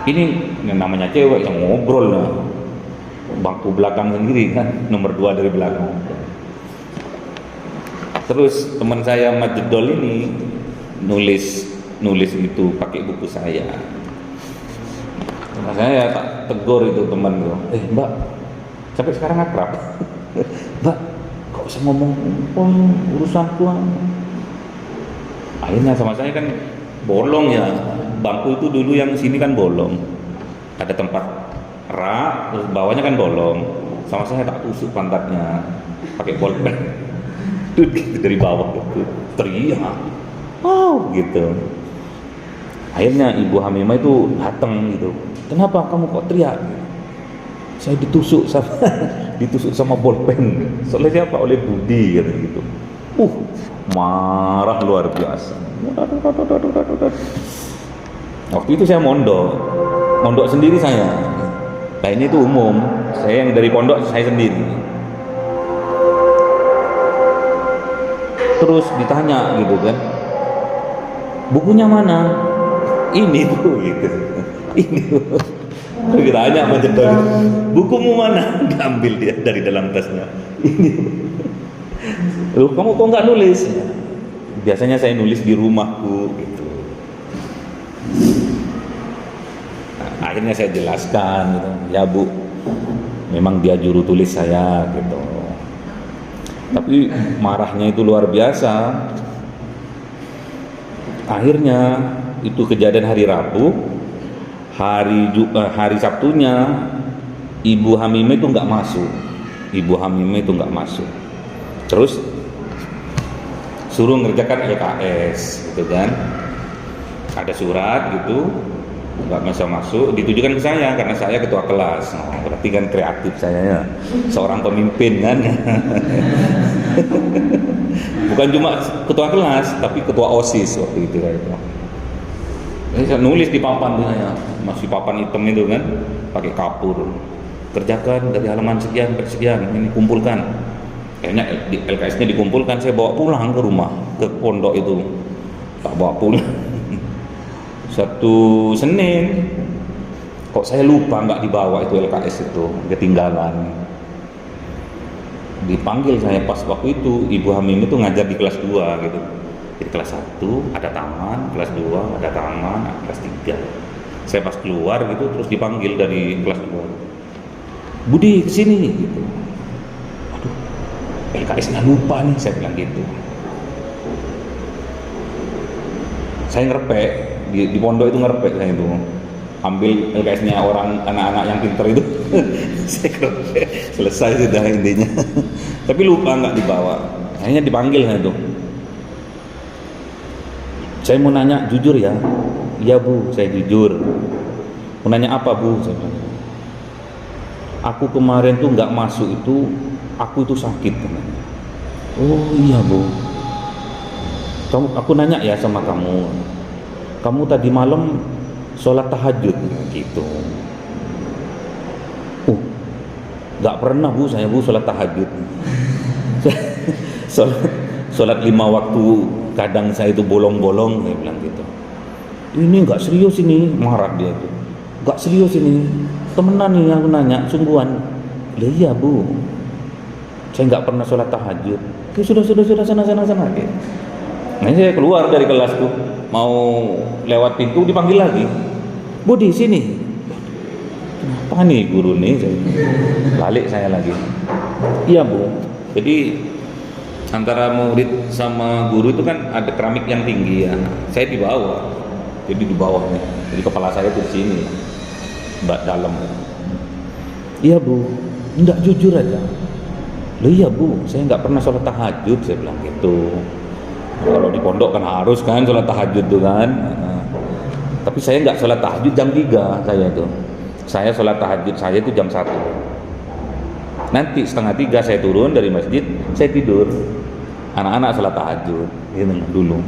[SPEAKER 1] Ini yang namanya cewek yang ngobrol lah, bangku belakang sendiri kan, nomor 2 dari belakang. Terus teman saya Majedol ini nulis itu pakai buku saya. Saya tak tegur itu teman itu, Mbak, sampai sekarang akrab. Mbak, kok usah ngomong urusan tuan. Akhirnya sama saya kan bolong ya, bangku itu dulu yang sini kan bolong, ada tempat rak, terus bawahnya kan bolong. Sama saya tak tusuk pantatnya pakai bolpen. Gitu dari bawah gitu, teriak, gitu. Akhirnya Ibu Hamimah itu datang gitu. Kenapa kamu kok teriak? Saya ditusuk sama bolpen. Soalnya siapa? Oleh Budi gitu. Marah luar biasa. Waktu itu saya mondok sendiri saya. Nah ini tuh umum. Saya yang dari pondok saya sendiri. Terus ditanya gitu kan, bukunya mana? Ini tuh gitu. Ini tuh. Ditanya sama Jedol, bukumu mana? Diambil dia dari dalam tasnya. Ini. Loh, kamu kok nggak nulis? Biasanya saya nulis di rumahku gitu. Nah, akhirnya saya jelaskan gitu. Ya Bu, memang dia juru tulis saya gitu. Tapi marahnya itu luar biasa. Akhirnya itu kejadian hari Rabu. Hari Sabtunya Ibu Hamimah itu nggak masuk. Terus suruh ngerjakan LKS gitu kan, ada surat gitu, nggak bisa masuk, ditujukan ke saya karena saya ketua kelas. Berarti kan kreatif saya ya, seorang pemimpin kan. Bukan cuma ketua kelas tapi ketua OSIS waktu itu kayak itu. Saya nulis di papan tuh saya, masih papan hitam itu kan, pakai kapur. Kerjakan dari halaman sekian ke sekian, ini kumpulkan. Kayaknya LKS-nya dikumpulkan, saya bawa pulang ke rumah, ke pondok itu. Tak bawa pulang. Satu Senin, kok saya lupa nggak dibawa itu LKS itu, ketinggalan. Dipanggil saya pas waktu itu, Ibu Hamim itu ngajar di kelas 2 gitu. Jadi kelas 1 ada taman, kelas 2 ada taman, kelas 3. Saya pas keluar gitu terus dipanggil dari kelas 2. Budi kesini gitu. Aduh, LKS-nya lupa nih, saya bilang gitu. Saya ngerepek di pondok itu, ngerepek saya itu. Ambil LKS-nya orang anak-anak yang pintar itu. Saya ngerepek, selesai sudah intinya. Tapi lupa nggak dibawa. Akhirnya dipanggil saya itu. Saya mau nanya jujur ya. Iya Bu, saya jujur. Mau nanya apa Bu? Saya bilang. Aku kemarin tuh nggak masuk itu aku itu sakit. Oh iya Bu, aku nanya ya sama kamu tadi malam sholat tahajud gitu. Nggak pernah Bu, saya Bu sholat tahajud. sholat 5 waktu, kadang saya itu bolong-bolong, saya bilang gitu. Ini nggak serius ini, marah dia tuh. Nggak serius ini, temenan nih aku nanya, sungguhan. Lah iya Bu, saya nggak pernah sholat tahajud. Ya, sudah sana gitu. Nah saya keluar dari kelas tuh, mau lewat pintu dipanggil lagi. Bu di sini. Kenapa nih guru nih? Balik saya lagi. Iya Bu. Jadi antara murid sama guru itu kan ada keramik yang tinggi ya. Saya di bawah. Jadi di bawah nih. Jadi kepala saya tuh di sini. Mbak dalam. Iya Bu. Enggak jujur aja. Loh iya Bu, saya nggak pernah sholat tahajud, saya bilang gitu. Kalau di pondok kan harus kan sholat tahajud tuh kan. Tapi saya nggak sholat tahajud jam 3 saya tuh. Saya sholat tahajud saya itu jam 1. Nanti 2:30 saya turun dari masjid, saya tidur. Anak-anak sholat tahajud, gitu dulu.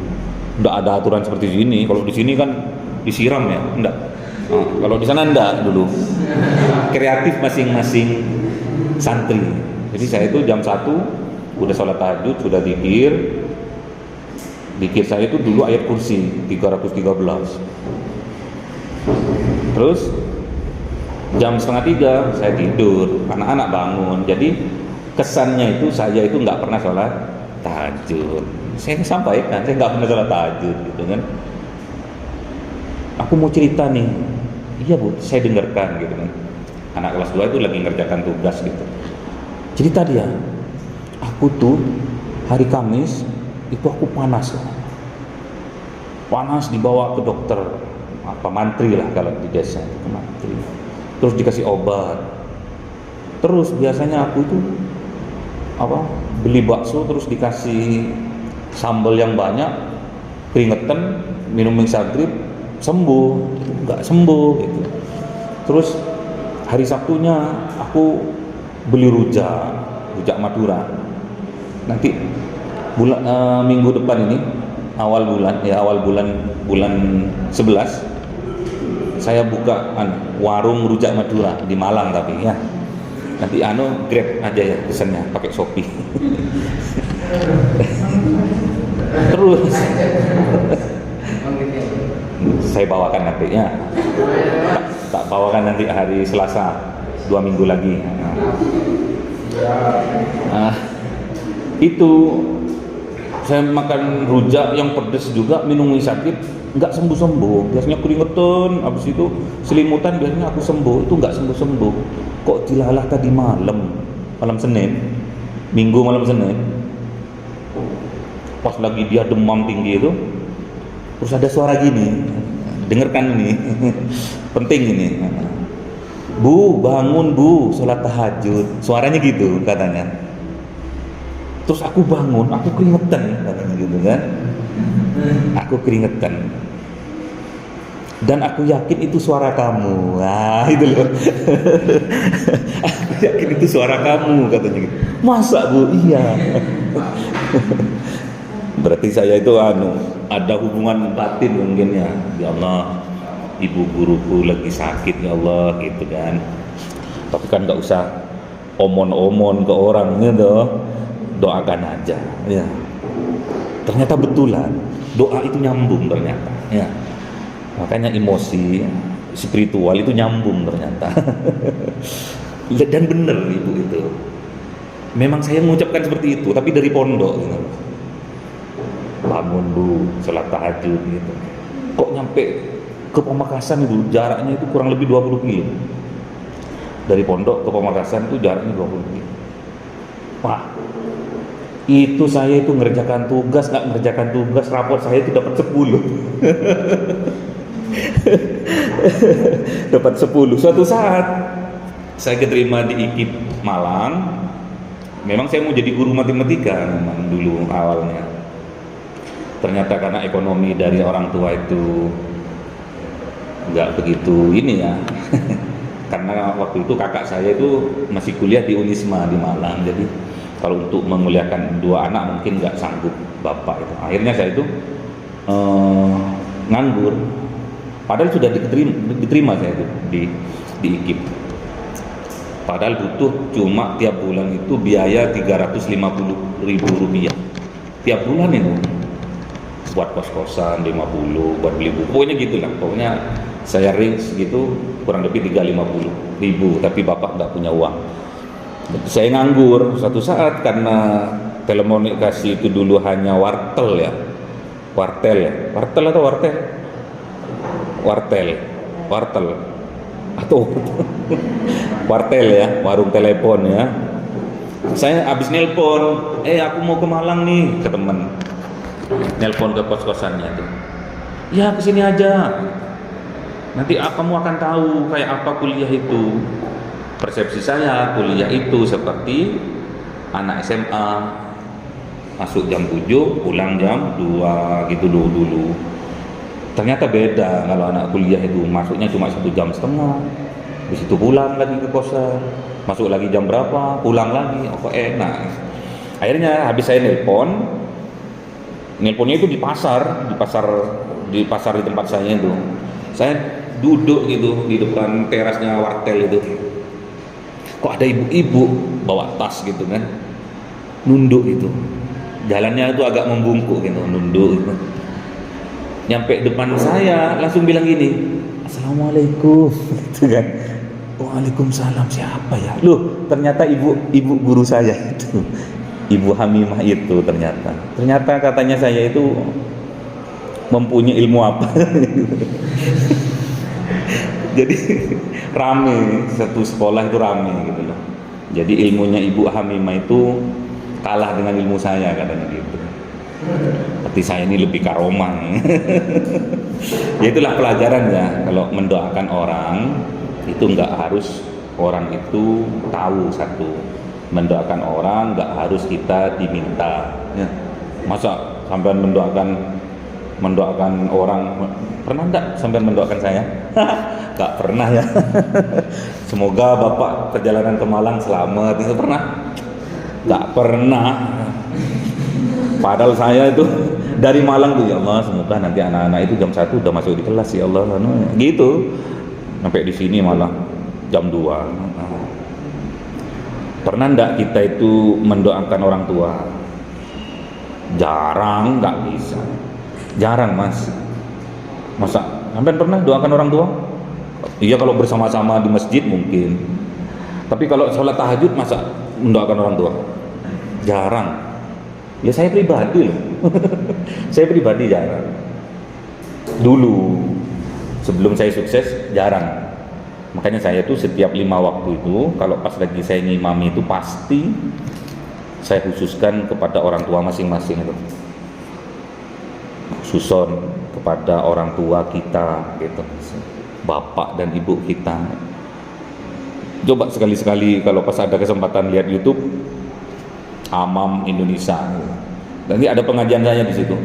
[SPEAKER 1] Nggak ada aturan seperti sini. Kalau di sini kan disiram ya, enggak. Kalau di sana enggak dulu. Kreatif masing-masing santri. Jadi saya itu jam 1 udah sholat tahajud, sudah zikir. Zikir saya itu dulu ayat kursi 313. Terus jam 2:30 saya tidur, anak-anak bangun. Jadi kesannya itu saya itu nggak pernah sholat tahajud. Saya sampaikan saya nggak pernah sholat tahajud gitu kan. Aku mau cerita nih. Iya Bu, saya dengarkan gitu kan. Anak kelas 2 itu lagi ngerjakan tugas gitu. Cerita dia, aku tuh hari Kamis itu aku panas dibawa ke dokter, apa mantri lah kalau di desa itu ke mantri. Terus dikasih obat. Terus biasanya aku itu beli bakso terus dikasih sambal yang banyak, keringetan, minum mie sagrib, sembuh. Nggak sembuh gitu. Terus hari Sabtunya aku beli rujak Madura. Nanti minggu depan ini awal bulan 11 saya buka warung rujak Madura di Malang tapi ya. Nanti Grab aja ya pesannya pakai Shopee. Terus saya bawakan nanti ya. Tak bawakan nanti hari Selasa 2 minggu lagi. Itu saya makan rujak yang pedas juga, minum mie sakit, nggak sembuh-sembuh. Biasanya keringetan, habis itu selimutan, biasanya aku sembuh, itu nggak sembuh-sembuh. Kok dilalah tadi malam Senin, Minggu malam Senin, pas lagi dia demam tinggi itu, terus ada suara gini, dengarkan ini, penting ini. Bu, bangun Bu, sholat tahajud. Suaranya gitu katanya. Terus aku bangun, aku keringetan katanya gitu kan. Aku keringetan. Dan aku yakin itu suara kamu. Nah, itu loh. Aku yakin itu suara kamu katanya gitu. Masa Bu? Iya. Berarti saya itu ada hubungan batin mungkin ya. Ya Allah, ibu guruku lagi sakit ya Allah gitu kan. Tapi kan nggak usah omon-omon ke orang gitu, doakan aja ya. Ternyata betulan doa itu nyambung ternyata ya. Makanya emosi spiritual itu nyambung ternyata. Dan benar ibu itu. Memang saya mengucapkan seperti itu tapi dari pondok gitu. Bangun Bu, sholat tahajud gitu. Kok nyampe ke Pamekasan itu jaraknya itu kurang lebih 20 kilo. Dari pondok ke Pamekasan itu jaraknya 20 kilo. Wah, itu saya itu ngerjakan tugas, nggak ngerjakan tugas, rapor saya itu dapat 10. Dapat 10. Suatu saat saya keterima di IKIP Malang. Memang saya mau jadi guru matematika memang dulu awalnya. Ternyata karena ekonomi dari orang tua itu nggak begitu ini ya. karena waktu itu kakak saya itu masih kuliah di Unisma di Malang, jadi kalau untuk memuliakan dua anak mungkin nggak sanggup bapak itu. Akhirnya saya itu nganggur, padahal sudah diterima saya itu di IKIP, padahal butuh cuma tiap bulan itu biaya 350.000 rupiah tiap bulan itu, buat kos-kosan 50, buat beli buku, pokoknya gitulah. Pokoknya saya range gitu kurang lebih 350.000, tapi bapak nggak punya uang. Saya nganggur suatu saat karena telekomunikasi itu dulu hanya wartel ya, wartel atau wartel atau wartel ya, warung telepon ya. Saya habis nelpon, aku mau ke Malang nih, ke teman, nelpon ke kos-kosannya tuh, ya kesini aja, nanti kamu akan tahu kayak apa kuliah itu. Persepsi saya kuliah itu seperti anak SMA, masuk jam 7 pulang jam 2 gitu dulu. Ternyata beda kalau anak kuliah itu masuknya cuma 1,5 jam, habis itu pulang lagi ke kosan, masuk lagi jam berapa, pulang lagi, kok enak. Akhirnya habis saya nelponnya itu di pasar di tempat saya itu. Saya duduk gitu di depan terasnya wartel itu. Kok ada ibu-ibu bawa tas gitu kan, nunduk gitu, jalannya itu agak membungkuk gitu, nunduk gitu. Nyampe depan saya langsung bilang gini, assalamualaikum gitu kan. Waalaikumsalam, siapa ya? Loh, ternyata ibu guru saya itu, Ibu Hamimah itu ternyata katanya saya itu mempunyai ilmu apa. Jadi rame, satu sekolah itu rame gitu loh. Jadi ilmunya Ibu Hamimah itu kalah dengan ilmu saya katanya gitu. Seperti saya ini lebih karomah. Ya itulah pelajarannya, kalau mendoakan orang itu nggak harus orang itu tahu. Satu, mendoakan orang nggak harus kita diminta ya. Masa sampai mendoakan orang, pernah enggak sampai mendoakan saya? Enggak pernah ya. Semoga Bapak perjalanan ke Malang selamat, itu pernah? Enggak pernah. Padahal saya itu dari Malang tuh, ya Allah semoga nanti anak-anak itu jam 1 udah masuk di kelas ya Allah, gitu. Sampai di sini malah jam 2. Pernah enggak kita itu mendoakan orang tua? Jarang, enggak bisa. Jarang mas. Masa sampai pernah doakan orang tua? Iya kalau bersama-sama di masjid mungkin. Tapi kalau sholat tahajud masa mendoakan orang tua? Jarang. Ya saya pribadi loh. Saya pribadi jarang. Dulu sebelum saya sukses jarang. Makanya saya tuh setiap 5 waktu itu kalau pas lagi saya ngimami itu pasti saya khususkan kepada orang tua masing-masing itu. Susun kepada orang tua kita gitu, bapak dan ibu kita. Coba sekali-sekali kalau pas ada kesempatan lihat YouTube Amam Indonesia, nanti ada pengajian saya di situ.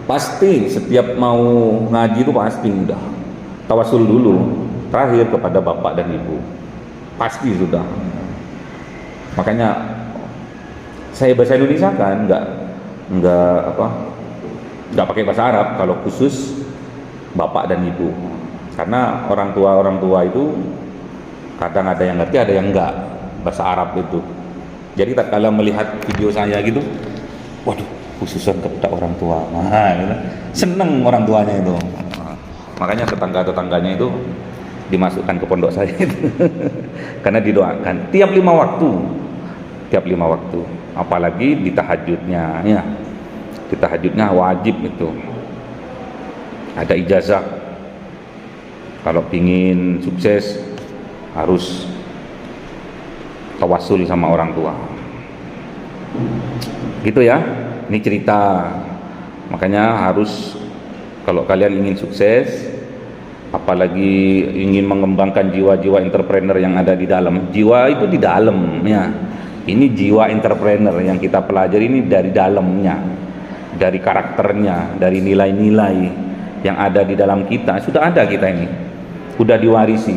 [SPEAKER 1] Pasti setiap mau ngaji itu pasti udah tawasul dulu, terakhir kepada bapak dan ibu, pasti sudah. Makanya saya bahasa Indonesia kan nggak pakai bahasa Arab kalau khusus bapak dan ibu, karena orang tua itu kadang ada yang ngerti ada yang enggak bahasa Arab itu. Jadi tak kala melihat video saya gitu, waduh khususan kepada orang tua, gitu. Seneng orang tuanya itu. Makanya tetangganya itu dimasukkan ke pondok saya itu. Karena didoakan tiap 5 waktu, apalagi di tahajudnya ya. Di tahajudnya wajib itu ada ijazah. Kalau pingin sukses harus tawasul sama orang tua gitu ya. Ini cerita. Makanya harus kalau kalian ingin sukses, apalagi ingin mengembangkan jiwa-jiwa entrepreneur yang ada di dalam, jiwa itu di dalam ya. Ini jiwa entrepreneur yang kita pelajari ini dari dalamnya, dari karakternya, dari nilai-nilai yang ada di dalam kita. Sudah ada kita ini, sudah diwarisi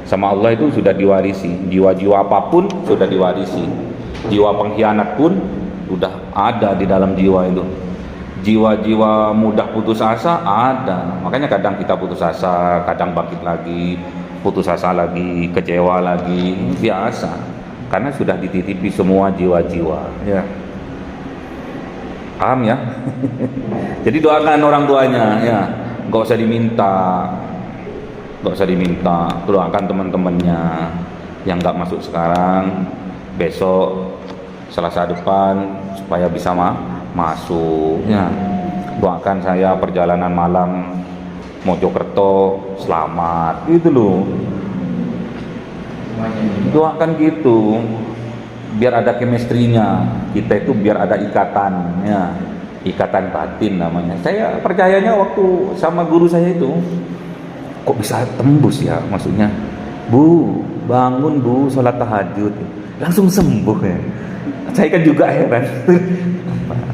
[SPEAKER 1] sama Allah itu sudah diwarisi. Jiwa-jiwa apapun sudah diwarisi. Jiwa pengkhianat pun sudah ada di dalam jiwa itu. Jiwa-jiwa mudah putus asa ada. Makanya kadang kita putus asa, kadang bangkit lagi, putus asa lagi, kecewa lagi, biasa. Karena sudah dititipi semua jiwa-jiwa, ya. Paham ya? Jadi doakan orang tuanya, ya. Gak usah diminta, doakan teman-temannya yang gak masuk sekarang, besok Selasa depan supaya bisa masuk, ya. Doakan saya perjalanan malam Mojokerto selamat, gitu loh. Doakan gitu, biar ada chemistry-nya, kita itu biar ada ikatannya, ikatan batin namanya. Saya percayanya waktu sama guru saya itu, kok bisa tembus ya, maksudnya, Bu, bangun Bu, sholat tahajud, langsung sembuh ya. Saya kan juga heran,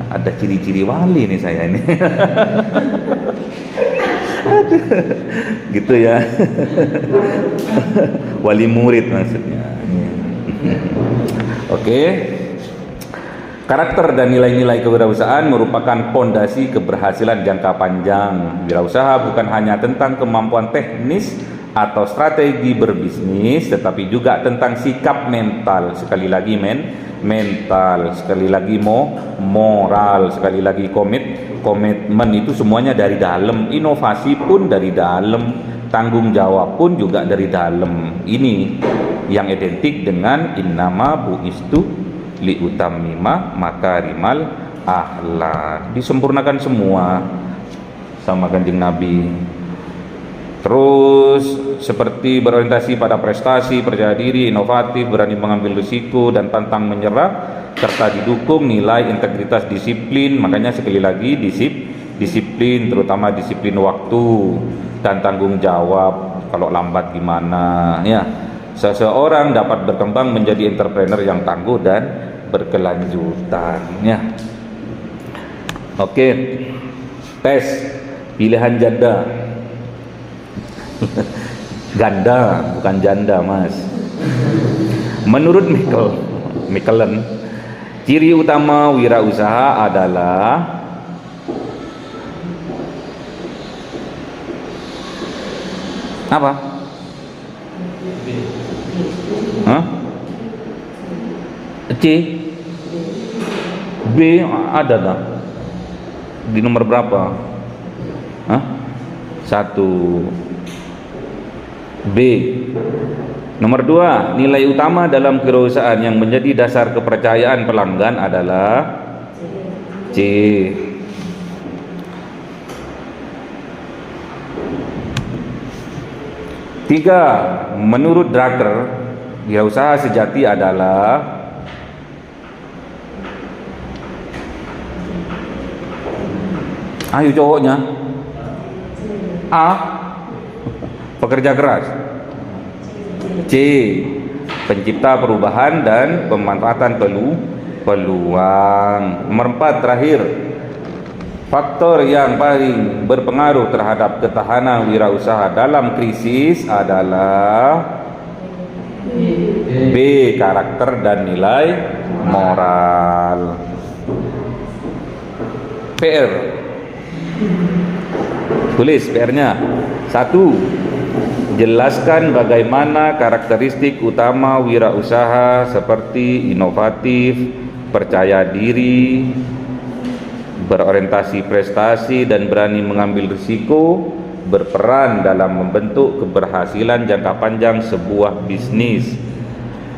[SPEAKER 1] ada ciri-ciri wali nih saya ini. Gitu ya. Wali murid maksudnya. Oke. Karakter dan nilai-nilai kewirausahaan merupakan pondasi keberhasilan jangka panjang. Wirausaha bukan hanya tentang kemampuan teknis atau strategi berbisnis, tetapi juga tentang sikap mental. Sekali lagi mental, sekali lagi moral, sekali lagi komitmen, itu semuanya dari dalam. Inovasi pun dari dalam, tanggung jawab pun juga dari dalam. Ini yang identik dengan innama bu'istu liutammima makarimal akhlak. Disempurnakan semua sama Kanjeng Nabi. Terus seperti berorientasi pada prestasi, percaya diri, inovatif, berani mengambil risiko dan pantang menyerah, serta didukung nilai integritas, disiplin. Makanya sekali lagi disiplin, terutama disiplin waktu dan tanggung jawab. Kalau lambat gimana, ya. Seseorang dapat berkembang menjadi entrepreneur yang tangguh dan berkelanjutan, ya. Oke. Tes pilihan janda. Ganda, bukan janda, Mas. Menurut Mikkelen, ciri utama wirausaha adalah apa? C, B ada tak? Di nomor berapa? 1. B. Nomor 2, nilai utama dalam kewirausahaan yang menjadi dasar kepercayaan pelanggan adalah C. Tiga, menurut Drucker, wirausaha sejati adalah ayo cowoknya A, pekerja keras. C, pencipta perubahan dan pemanfaatan peluang. Nomor 4 terakhir, faktor yang paling berpengaruh terhadap ketahanan wirausaha dalam krisis adalah B, karakter dan nilai moral. PR, tulis PR-nya. 1. Jelaskan bagaimana karakteristik utama wirausaha seperti inovatif, percaya diri, berorientasi prestasi dan berani mengambil risiko, berperan dalam membentuk keberhasilan jangka panjang sebuah bisnis.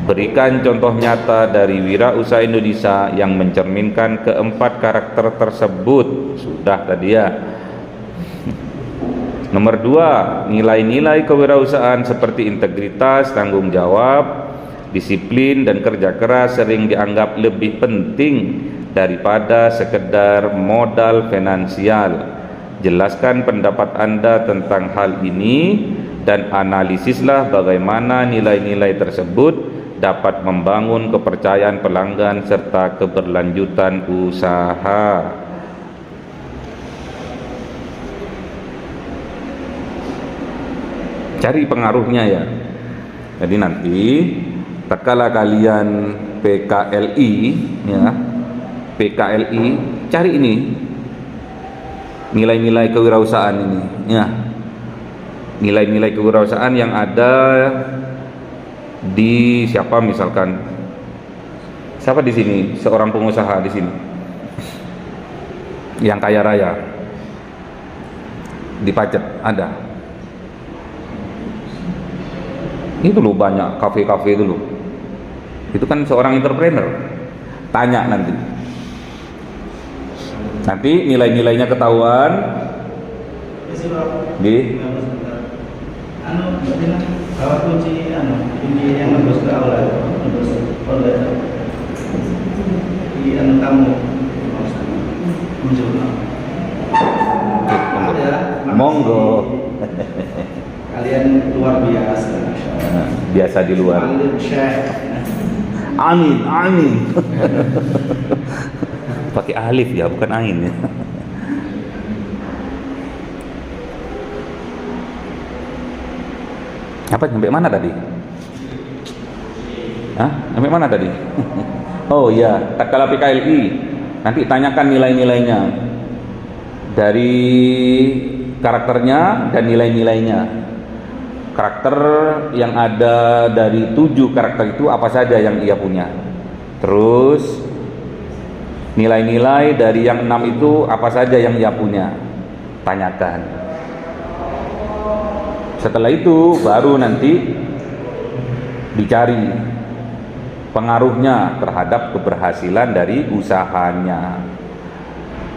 [SPEAKER 1] Berikan contoh nyata dari wirausaha Indonesia yang mencerminkan keempat karakter tersebut. Sudah tadi ya. Nomor 2, nilai-nilai kewirausahaan seperti integritas, tanggung jawab, disiplin, dan kerja keras sering dianggap lebih penting daripada sekedar modal finansial. Jelaskan pendapat Anda tentang hal ini dan analisislah bagaimana nilai-nilai tersebut dapat membangun kepercayaan pelanggan serta keberlanjutan usaha. Cari pengaruhnya ya. Jadi nanti tatkala kalian PKLI ya, PKLI cari ini nilai-nilai kewirausahaan ini ya. Nilai-nilai kewirausahaan yang ada di siapa, misalkan siapa di sini seorang pengusaha di sini yang kaya raya di Pacet ada. Itu loh banyak kafe-kafe itu loh. Itu kan seorang entrepreneur. Tanya nanti. Nanti nilai-nilainya ketahuan di
[SPEAKER 2] bawa kunci ini yang nembus ke aula, nembus aula di tamu muncul.
[SPEAKER 1] Monggo.
[SPEAKER 2] Kalian luar biasa.
[SPEAKER 1] Biasa di luar. Amin, amin. Pakai alif ya, bukan ain ya. Apa sampai mana tadi? Hah? Sampai mana tadi? Oh iya, tatkala PKLI nanti tanyakan nilai-nilainya dari karakternya dan nilai-nilainya. Karakter yang ada dari 7 karakter itu apa saja yang ia punya. Terus nilai-nilai dari yang 6 itu apa saja yang ia punya. Tanyakan. Setelah itu baru nanti dicari pengaruhnya terhadap keberhasilan dari usahanya.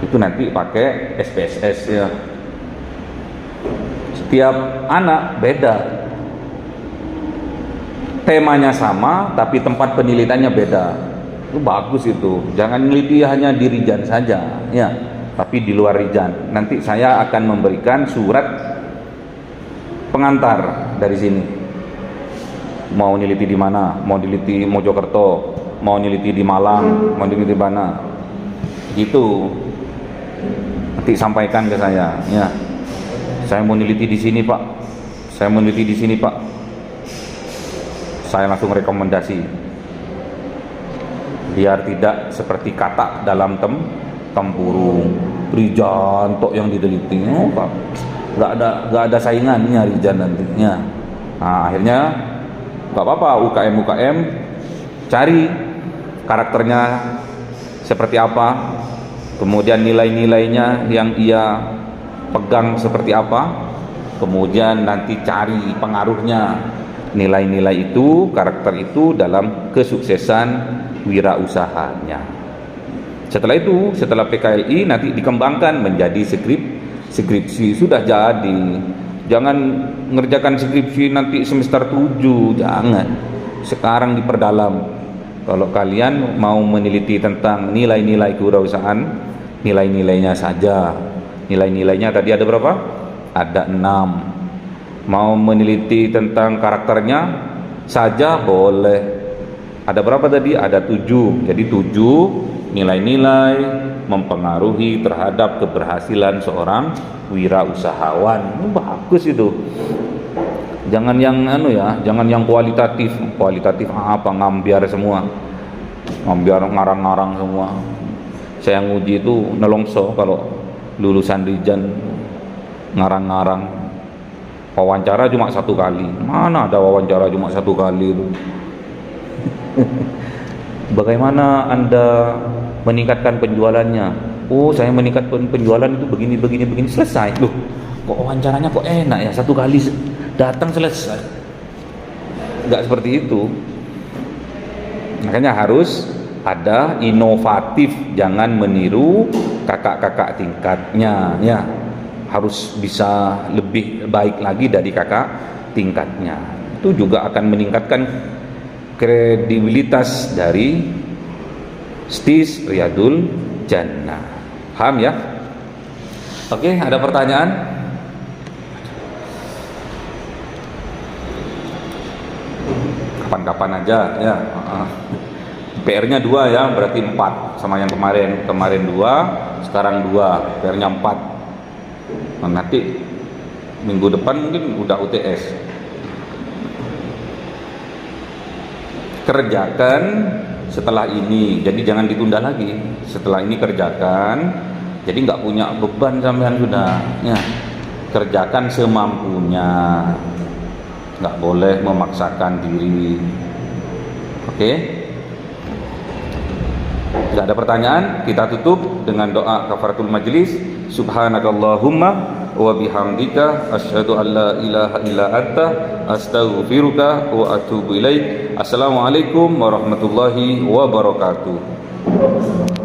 [SPEAKER 1] Itu nanti pakai SPSS ya. Setiap anak beda. Temanya sama tapi tempat penelitiannya beda. Itu bagus itu. Jangan meneliti hanya di Rijan saja ya, tapi di luar Rijan. Nanti saya akan memberikan surat pengantar dari sini. Mau neliti di mana? Mau neliti Mojokerto, mau neliti di Malang, mau neliti di mana? Gitu. Nanti sampaikan ke saya, ya. Saya mau neliti di sini, Pak. Saya mau neliti di sini, Pak. Saya langsung rekomendasi. Biar tidak seperti kata dalam tempurung. Rijan tok yang diteliti. Oh, Pak. Nggak ada saingannya Rijan nantinya. Nah, akhirnya nggak apa-apa UKM cari karakternya seperti apa, kemudian nilai-nilainya yang ia pegang seperti apa, kemudian nanti cari pengaruhnya nilai-nilai itu, karakter itu dalam kesuksesan wirausahanya. Setelah itu, setelah PKLI nanti dikembangkan menjadi skripsi sudah jadi. Jangan ngerjakan skripsi nanti semester 7, jangan. Sekarang diperdalam. Kalau kalian mau meneliti tentang nilai-nilai kewirausahaan, nilai-nilainya saja. Nilai-nilainya tadi ada berapa? Ada 6. Mau meneliti tentang karakternya saja boleh. Ada berapa tadi? Ada 7. Jadi 7 nilai-nilai mempengaruhi terhadap keberhasilan seorang wirausahawan. Bagus itu. Jangan yang jangan yang kualitatif. Kualitatif apa, ngambiar semua. Ngambiar ngarang-ngarang semua. Saya nguji itu nelongso kalau lulusan Rijan ngarang-ngarang. Wawancara cuma 1 kali. Mana ada wawancara cuma 1 kali itu? Bagaimana Anda meningkatkan penjualannya? Oh, saya meningkatkan penjualan itu begini, selesai. Loh, kok wawancaranya kok enak ya, 1 kali datang selesai. Enggak seperti itu. Makanya harus ada inovatif, jangan meniru kakak-kakak tingkatnya ya. Harus bisa lebih baik lagi dari kakak tingkatnya. Itu juga akan meningkatkan kredibilitas dari STIS Riyadul Jannah. Paham ya? Oke, ada pertanyaan? Kapan-kapan aja ya. PR-nya 2 ya, berarti 4 sama yang kemarin. Kemarin 2, sekarang 2. PR-nya 4. Nah, nanti minggu depan mungkin udah UTS. kerjakan setelah ini, jadi jangan ditunda lagi. Setelah ini kerjakan, jadi nggak punya beban sampean sudah ya. Kerjakan semampunya, nggak boleh memaksakan diri. Oke? Nggak ada pertanyaan, kita tutup dengan doa kafaratul majlis. Subhanakallahumma wa bihamdika asyhadu an la ilaha illa anta astaghfiruka wa atubu ilaik. Assalamualaikum warahmatullahi wabarakatuh.